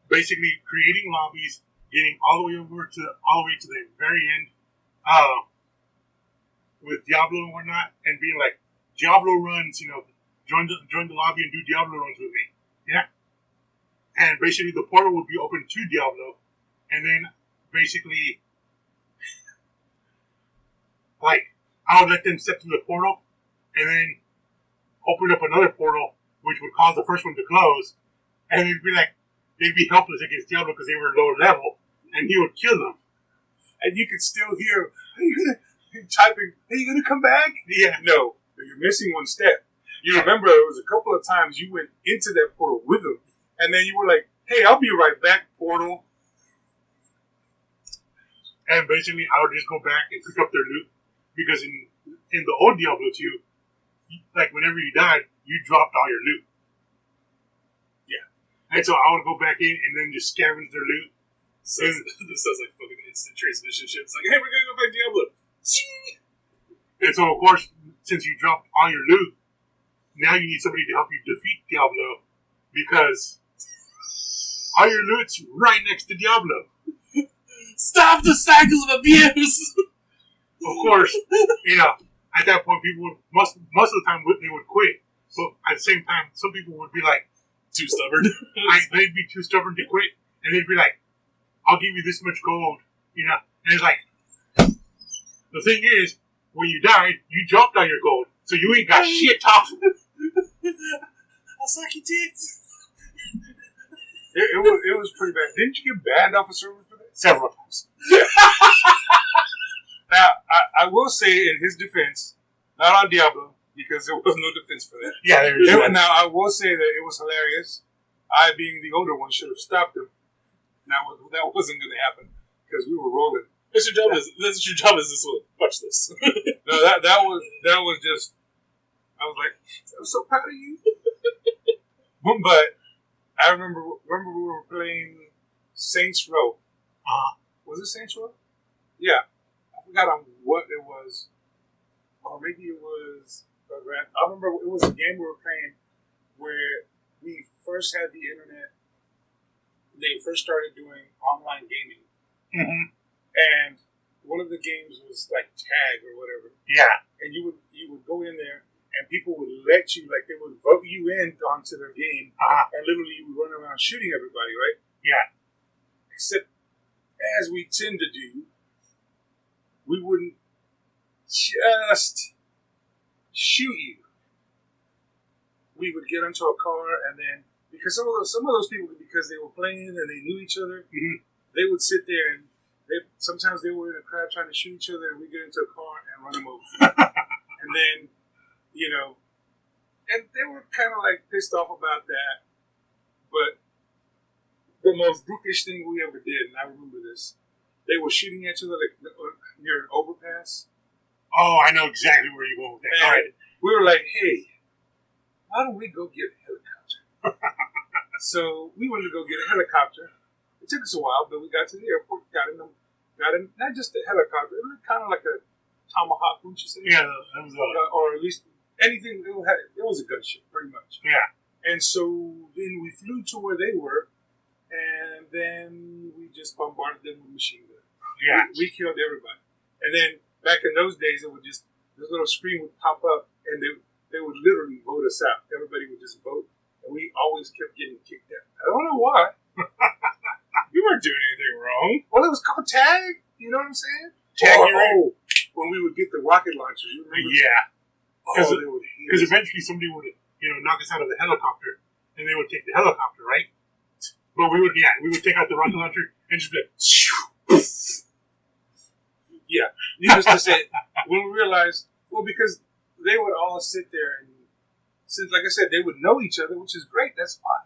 basically creating lobbies, getting all the way to the very end with Diablo and whatnot, and being like, Diablo runs, join the lobby and do Diablo runs with me. Yeah. And basically the portal would be open to Diablo, and then basically like I would let them step through the portal and then open up another portal which would cause the first one to close, and they'd be helpless against Diablo because they were lower level, and he would kill them. And you could still hear, are you gonna come back? Yeah. No, you're missing one step. You remember there was a couple of times you went into that portal with him, and then you were like, hey, I'll be right back, portal. And basically I would just go back and pick up their loot, because in the old Diablo 2, like whenever you died, you dropped all your loot. Yeah. And so I would go back in and then just scavenge their loot. This sounds like fucking instant transmission ships. Like, hey, we're gonna go find Diablo. And so, of course, since you dropped all your loot, now you need somebody to help you defeat Diablo, because all your loot's right next to Diablo. Stop the cycle of abuse! Of course, at that point, people would, most of the time, they would quit. But at the same time, some people would be like, too stubborn. They'd be too stubborn to quit. And they'd be like, I'll give you this much gold. And it's like, the thing is, when you died, you dropped all your gold. So you ain't got shit off. I'll suck your tits. It was pretty bad. Didn't you get banned off a server for that? Several times. Now, I will say in his defense, not on Diablo, because there was no defense for that. Yeah, there is. Now, I will say that it was hilarious I, being the older one, should have stopped him. That wasn't going to happen because we were rolling. That's your job. That's your job. Is this one? Watch this. No, that was just. I was like, I'm so proud of you. But I remember we were playing Saints Row. Was it Saints Row? Yeah, I forgot on what it was, or maybe it was. I remember it was a game we were playing where we first had the internet. They first started doing online gaming, and one of the games was like tag or whatever. Yeah, and you would go in there. And people would let you, like, they would vote you in onto their game, and literally you would run around shooting everybody, right? Yeah. Except, as we tend to do, we wouldn't just shoot you. We would get into a car, and then, because some of those people, because they were playing and they knew each other, they would sit there and sometimes they were in a crowd trying to shoot each other, and we get into a car and run them over. And then, you know, and they were kind of like pissed off about that. But the most brutish thing we ever did, and I remember this, they were shooting at each other like near an overpass. Oh, I know exactly where you're going with that. And we were like, hey, why don't we go get a helicopter? So we went to go get a helicopter. It took us a while, but we got to the airport, got in not just a helicopter, it was kind of like a Tomahawk, wouldn't you say? Yeah, that was or at least anything. It was a gunship, pretty much. Yeah. And so then we flew to where they were, and then we just bombarded them with machine guns. Yeah. We killed everybody. And then back in those days, it would just this little screen would pop up, and they would literally vote us out. Everybody would just vote, and we always kept getting kicked out. I don't know why. You weren't doing anything wrong. Well, it was called tag. You know what I'm saying? Tag. When we would get the rocket launchers, you remember? Yeah. Because Oh, eventually somebody would, knock us out of the helicopter, and they would take the helicopter, right? But we would take out the rocket launcher and just be like, yeah. Needless to say, when we realized, because they would all sit there and, since, like I said, they would know each other, which is great. That's fine,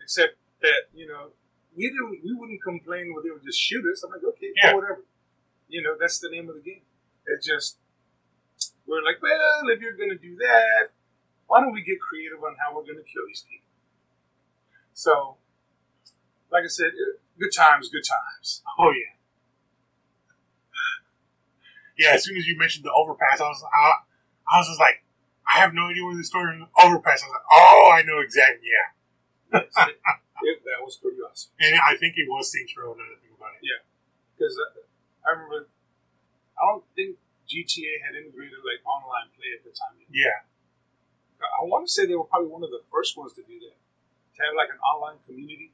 Except that we wouldn't complain when they would just shoot us. I'm like, okay, whatever. That's the name of the game. It just. We're like, well, if you're going to do that, why don't we get creative on how we're going to kill these people? So, like I said, good times. Oh, yeah. Yeah, as soon as you mentioned the overpass, I was just like, I have no idea where the story of the overpass. I was like, oh, I know exactly, yeah. Yes, that was pretty awesome. And I think it was Saints Row, another thing about it. Yeah, because I remember, I don't think GTA had integrated like online play at the time. Yeah. I want to say they were probably one of the first ones to do that. To have like an online community.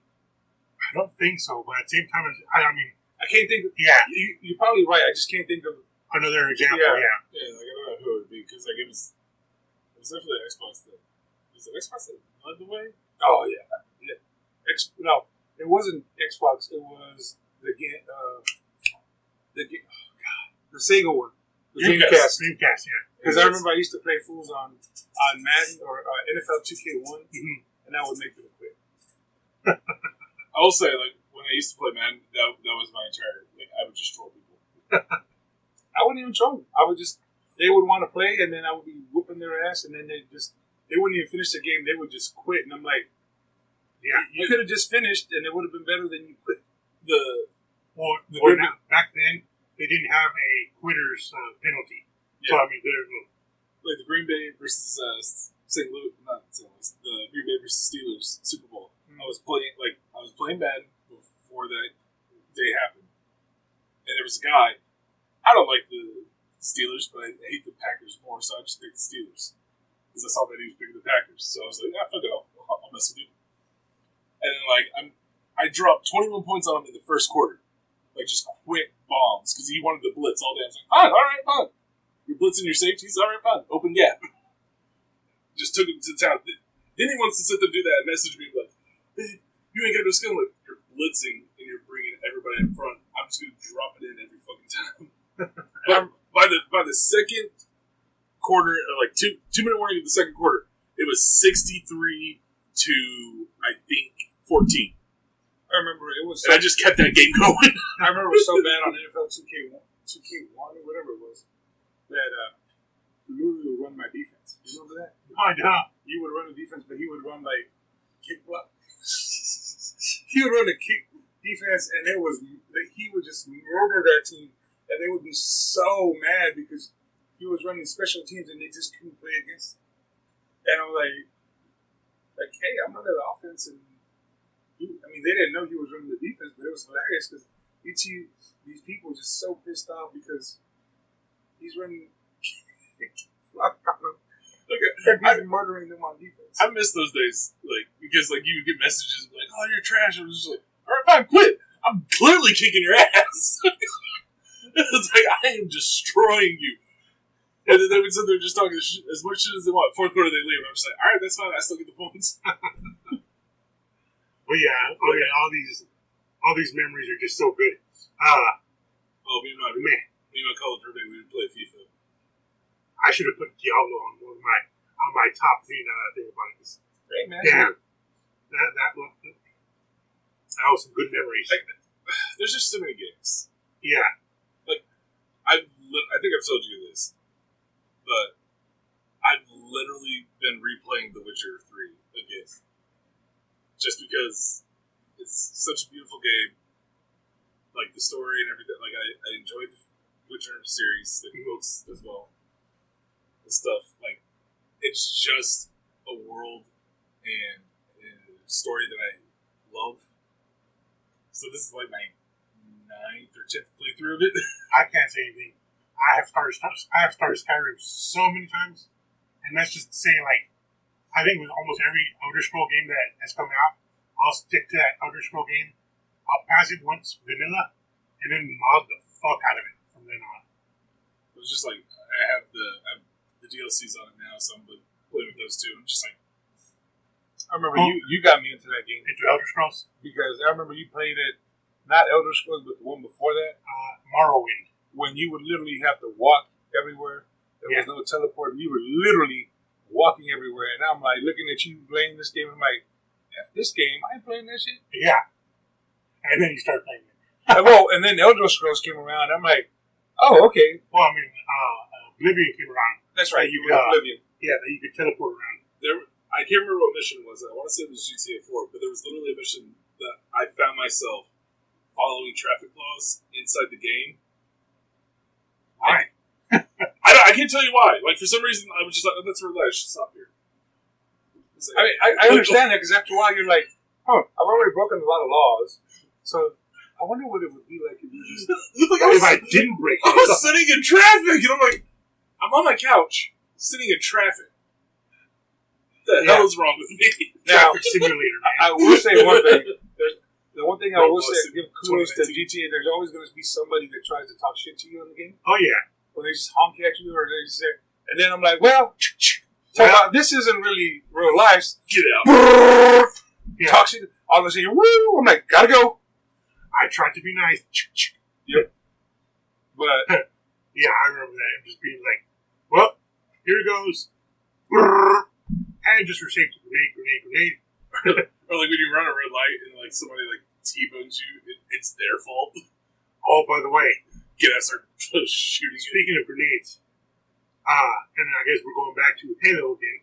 I don't think so, but at the same time, I can't think of... Yeah. You're probably right. I just can't think of... Another example, yeah. Yeah, like, I don't know who it would be, because like, it was definitely Xbox that... Was it Xbox that led the way? Oh, yeah. No, it wasn't Xbox. It was the game... the Sega one. Dreamcast. Dreamcast, yeah. Because I remember I used to play fools on Madden or NFL 2K1, and that would make them quit. I will say, like, when I used to play Madden, that was my entire... Like, I would just troll people. I wouldn't even troll them. I would just... They would want to play, and then I would be whooping their ass, and then they wouldn't even finish the game. They would just quit, and I'm like, yeah, you could have just finished, and it would have been better than you quit. Back then, they didn't have a quitter's penalty. Yeah. So, I mean, there's like the Green Bay versus St. Louis, not St. Louis, the Green Bay versus Steelers Super Bowl. I was playing Madden before that day happened, and there was a guy. I don't like the Steelers, but I hate the Packers more, so I just picked the Steelers because I saw that he was picking the Packers. So I was like, fuck it, I'll mess with you. And then I dropped 21 points on him in the first quarter, like just quick bombs because he wanted to blitz all day. I was like, fine, all right, fine. You're blitzing your safeties, all right, fine. Open gap. Just took him to town. Then he wants to sit there and do that and message me like, hey, you ain't got no skill. Like, you're blitzing and you're bringing everybody in front. I'm just gonna drop it in every fucking time. But by the second quarter, like 2 minute warning of the second quarter, it was 63 to 14. I remember it was. And I just kept that game going. I remember it was so bad on NFL 2K1 or whatever it was that Lulu would run my defense. You remember that? Oh, yeah. You would run the defense, but he would run like kick block. He would run the kick defense, and he would just murder that team, and they would be so mad because he was running special teams and they just couldn't play against him. And I'm like, hey, I'm running the offense, and they didn't know he was running the defense, but it was hilarious because you see these people just so pissed off because he's running block on them. He's murdering them on defense. I miss those days, because you would get messages like, "Oh, you're trash." I was just like, "All right, fine, quit. I'm clearly kicking your ass." It's like I am destroying you. And then they would sit there just talking as much shit as they want. Fourth quarter, they leave. I'm just like, all right, that's fine. I still get the points. But yeah, all these memories are just so good. Me and my college roommate, we would play FIFA. I should have put Diablo on my top 3 now that I think about it. Great, man. Damn. That was some good memories. There's just so many games. Yeah. I think I've told you this, but I've literally been replaying The Witcher 3 again. Just because it's such a beautiful game. Like, the story and everything. Like, I enjoyed the Witcher series, the books as well. And stuff. Like, it's just a world and a story that I love. So this is like my 9th or 10th playthrough of it. I can't say anything. I have started Skyrim so many times, and that's just saying, I think with almost every Elder Scroll game that has come out, I'll stick to that Elder Scroll game. I'll pass it once vanilla, and then mod the fuck out of it from then on. It was just like I have the DLCs on it now, so I'm playing with those too. I'm just like, I remember you got me into that game. Into Elder Scrolls? Because I remember you played it, not Elder Scrolls, but the one before that. Morrowind. When you would literally have to walk everywhere. There was no teleport. You were literally walking everywhere. And I'm like looking at you playing this game. I'm like, F this game. I ain't playing that shit. Yeah. And then you start playing it. And then Elder Scrolls came around. I'm like, oh, okay. Well, Oblivion came around. That's right. You got Oblivion. Yeah, that you could teleport around. I can't remember what mission it was. I want to say it was GTA 4, but there was literally a mission that I found myself following traffic laws inside the game. Why? I can't tell you why. Like, for some reason, I was just like, oh, that's really, I should stop here. Like, I understand that, because after a while, you're like, I've already broken a lot of laws, so I wonder what it would be like if you just... if I didn't break it. I was sitting in traffic, and I'm like, I'm on my couch, sitting in traffic. What the hell is wrong with me? Now, traffic simulator, man. I will say one thing. The one thing I will say, give kudos to GTA, there's always going to be somebody that tries to talk shit to you in the game. Oh, yeah. When they just honk at you, or they just say, and then I'm like, this isn't really real life. Get out. Yeah. Talk shit. All of a sudden, woo! I'm like, gotta go. I tried to be nice. Yep. But yeah, I remember that. Just being like, well, here it goes. And just for safety, grenade. Or like when you run a red light and like somebody like T-bones you, it's their fault. Oh, by the way, Start shooting. Speaking of grenades, and I guess we're going back to Halo again.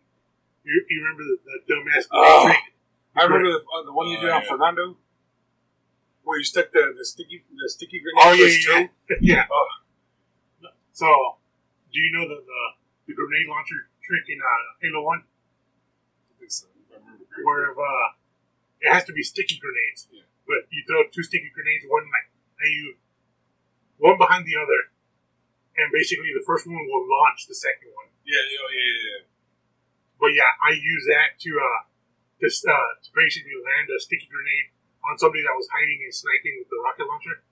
You remember the dumbass grenade trick? I remember the one you did on Fernando, where you stuck the sticky grenade. Oh yeah. Yeah. So, do you know the grenade launcher trick in Halo 1? I think so. If I remember correctly. Where it has to be sticky grenades, but you throw 2 sticky grenades, one behind the other, and basically the first one will launch the second one. Yeah. But yeah, I use that to basically land a sticky grenade on somebody that was hiding and sniping with the rocket launcher.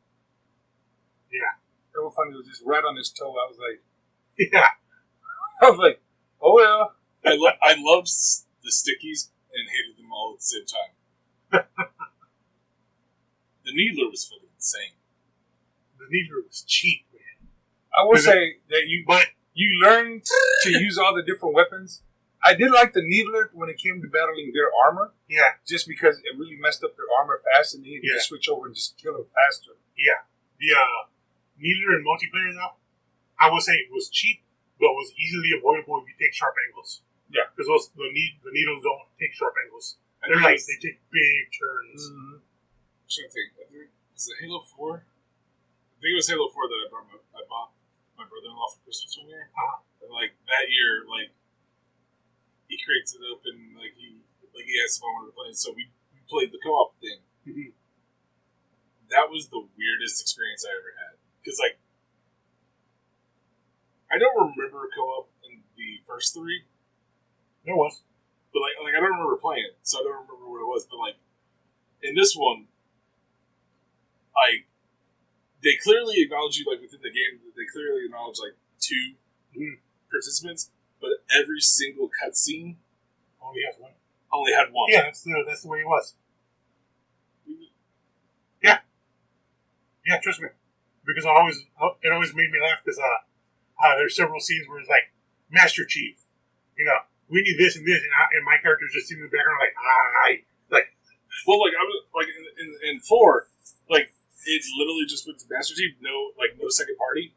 Yeah. It was funny. It was just right on his toe. I was like, oh well. I loved the stickies and hated them all at the same time. The Needler was fucking insane. The Needler was cheap, man. I will say that you learn to use all the different weapons I did like the Needler when it came to battling their armor. Yeah. Just because it really messed up their armor fast, and you could just switch over and just kill them faster. Yeah. The Needler in multiplayer, though, I would say it was cheap, but was easily avoidable if you take sharp angles. Yeah. Because the needles don't take sharp angles. They're like, they take big turns. I'm trying to think. Was it Halo 4? I think it was Halo 4 that I bought my brother-in-law for Christmas one year. And like that year, like he crates it open, like he asked if I wanted to play it, so we played the co-op thing. Mm-hmm. That was the weirdest experience I ever had, because like I don't remember co-op in the first 3. There was, but like I don't remember playing it, so I don't remember what it was. But like in this one, they clearly acknowledge you, like within the game. They clearly acknowledge like 2 participants, but every single cutscene only has one. Only had one. Yeah, that's the way it was. Yeah, trust me, because it always made me laugh because there's several scenes where it's like Master Chief, we need this and this, and my character's just sitting in the background like. Well, like I was like in 4, like it literally just went to Master Chief, no second party.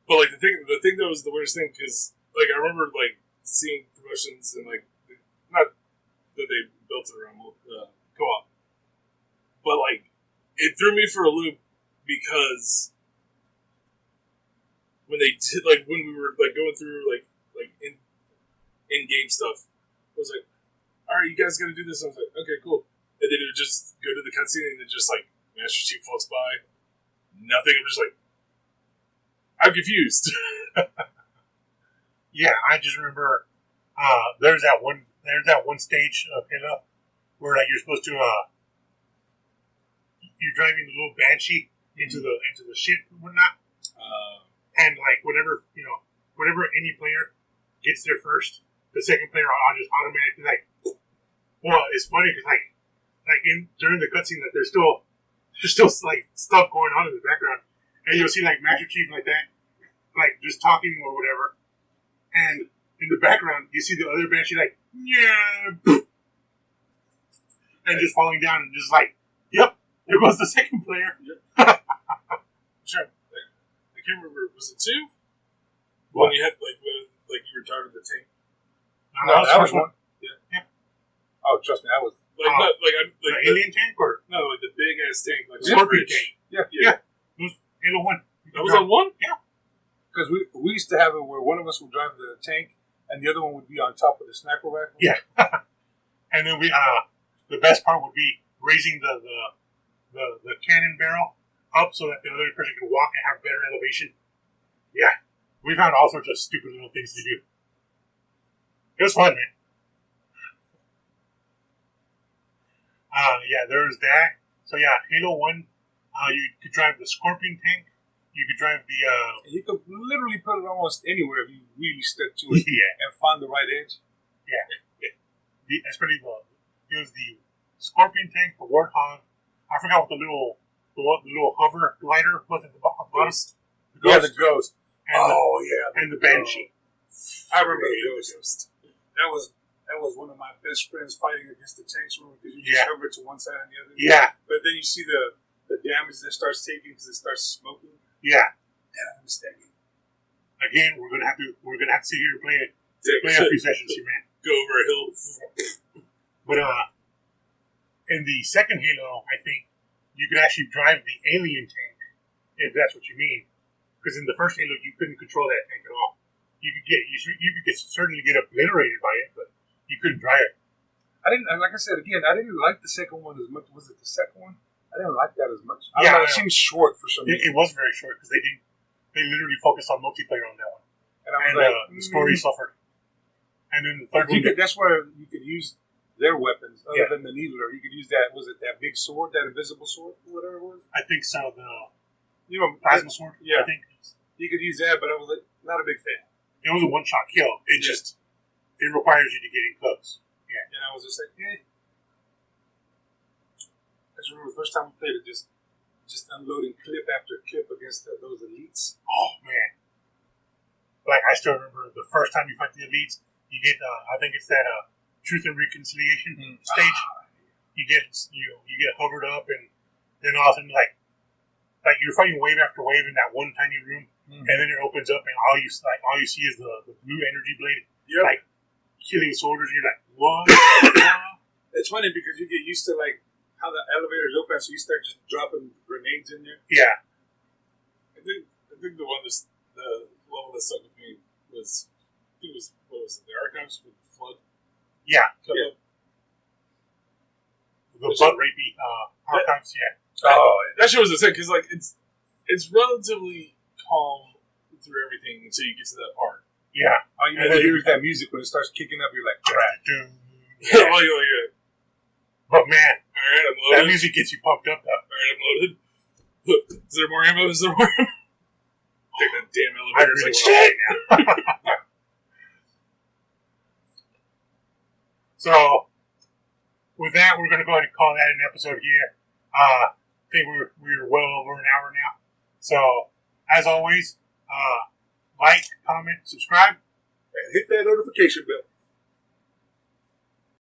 But like the thing that was the weirdest thing, because like I remember like seeing promotions and like not that they built it around co-op, but like it threw me for a loop because when they did when we were like going through like in game stuff, I was like, all right, you guys got to do this. And I was like, okay, cool. And then it would just go to the cutscene and then just like Master Chief floats by, nothing. I'm just like, I'm confused. Yeah, I just remember there's that one stage of Halo where like you're supposed to you're driving the little Banshee into the ship and whatnot, and like whenever any player gets there first, the second player I'll just automatically like. Well, it's funny because like during the cutscene that there's still like stuff going on in the background, and you'll see like Master Chief like that, like just talking or whatever, and in the background you see the other Banshee like and just falling down and just like, yep, there goes the second player. Yep. Sure. I can't remember. Was it 2? What? When you had like you were targeting the tank. No, that was one. Yeah. Oh, trust me, that was the alien tank or no, like the big ass tank, like Scorpion tank. Yeah. It was Halo 1. That was on 1. Yeah. because we used to have it where one of us would drive the tank and the other one would be on top of the sniper rifle. Yeah. And then the best part would be raising the cannon barrel up so that the other person could walk and have better elevation. Yeah. We found all sorts of stupid little things to do. It was fun, man. Yeah, there was that. So yeah, Halo 1, you could drive the Scorpion tank. You could drive the... You could literally put it almost anywhere if you really stuck to it and find the right edge. Yeah. Especially it was the Scorpion tank, the Warthog. I forgot what the little hover glider was at the bottom. Yeah, the Ghost. And the Banshee. I remember the Ghost. That was one of my best friends fighting against the tanks because you just hover to one side and the other. Yeah. But then you see the damage that starts taking because it starts smoking. Yeah. Yeah, I understand you. Again, we're gonna have to sit here and play a few sessions here, man. Go over a hill. But in the second Halo, I think you could actually drive the alien tank, if that's what you mean. Because in the first Halo, you couldn't control that tank at all. You could certainly get obliterated by it, but you couldn't drive it. Like I said again, I didn't like the second one as much. Was it the second one? I didn't like that as much. It seemed short for some reason. It was very short because they literally focused on multiplayer on that one, and I was like, the story suffered. And then the third one, that's where you could use their weapons other than the needler. You could use that. Was it that big sword, that invisible sword, whatever it was? I think so. The plasma sword. Yeah, I think you could use that, but I was like, not a big fan. It was a one-shot kill. It requires you to get in close. Yeah, and I was just like, I just remember the first time we played it, just unloading clip after clip against those elites. Oh man! Like I still remember the first time you fight the elites, you get I think it's that Truth and Reconciliation stage. You get hovered up, and then all of a sudden like you're fighting wave after wave in that one tiny room, and then it opens up, and all you see is the blue energy blade, like killing soldiers. You're like, what? It's funny because you get used to like how the elevators open, so you start just dropping grenades in there. Yeah. I think the one the level that stuck with me was, I think it was, what was it, the Archives with the flood? Yeah. The butt rapey Archives, yeah. Oh, that shit was insane because like it's relatively calm through everything until you get to that part. Yeah. All you need to hear is that music when it starts kicking up. You're like, Yeah. Yeah. But man, all right, I'm loaded. that music gets you pumped up though. All right, I'm loaded. Is there more ammo? Is there more ammo? Take that damn elevator. It's like, shit! So, with that, we're going to go ahead and call that an episode here. I think we're well over an hour now. So, as always, like, comment, subscribe. And hit that notification bell.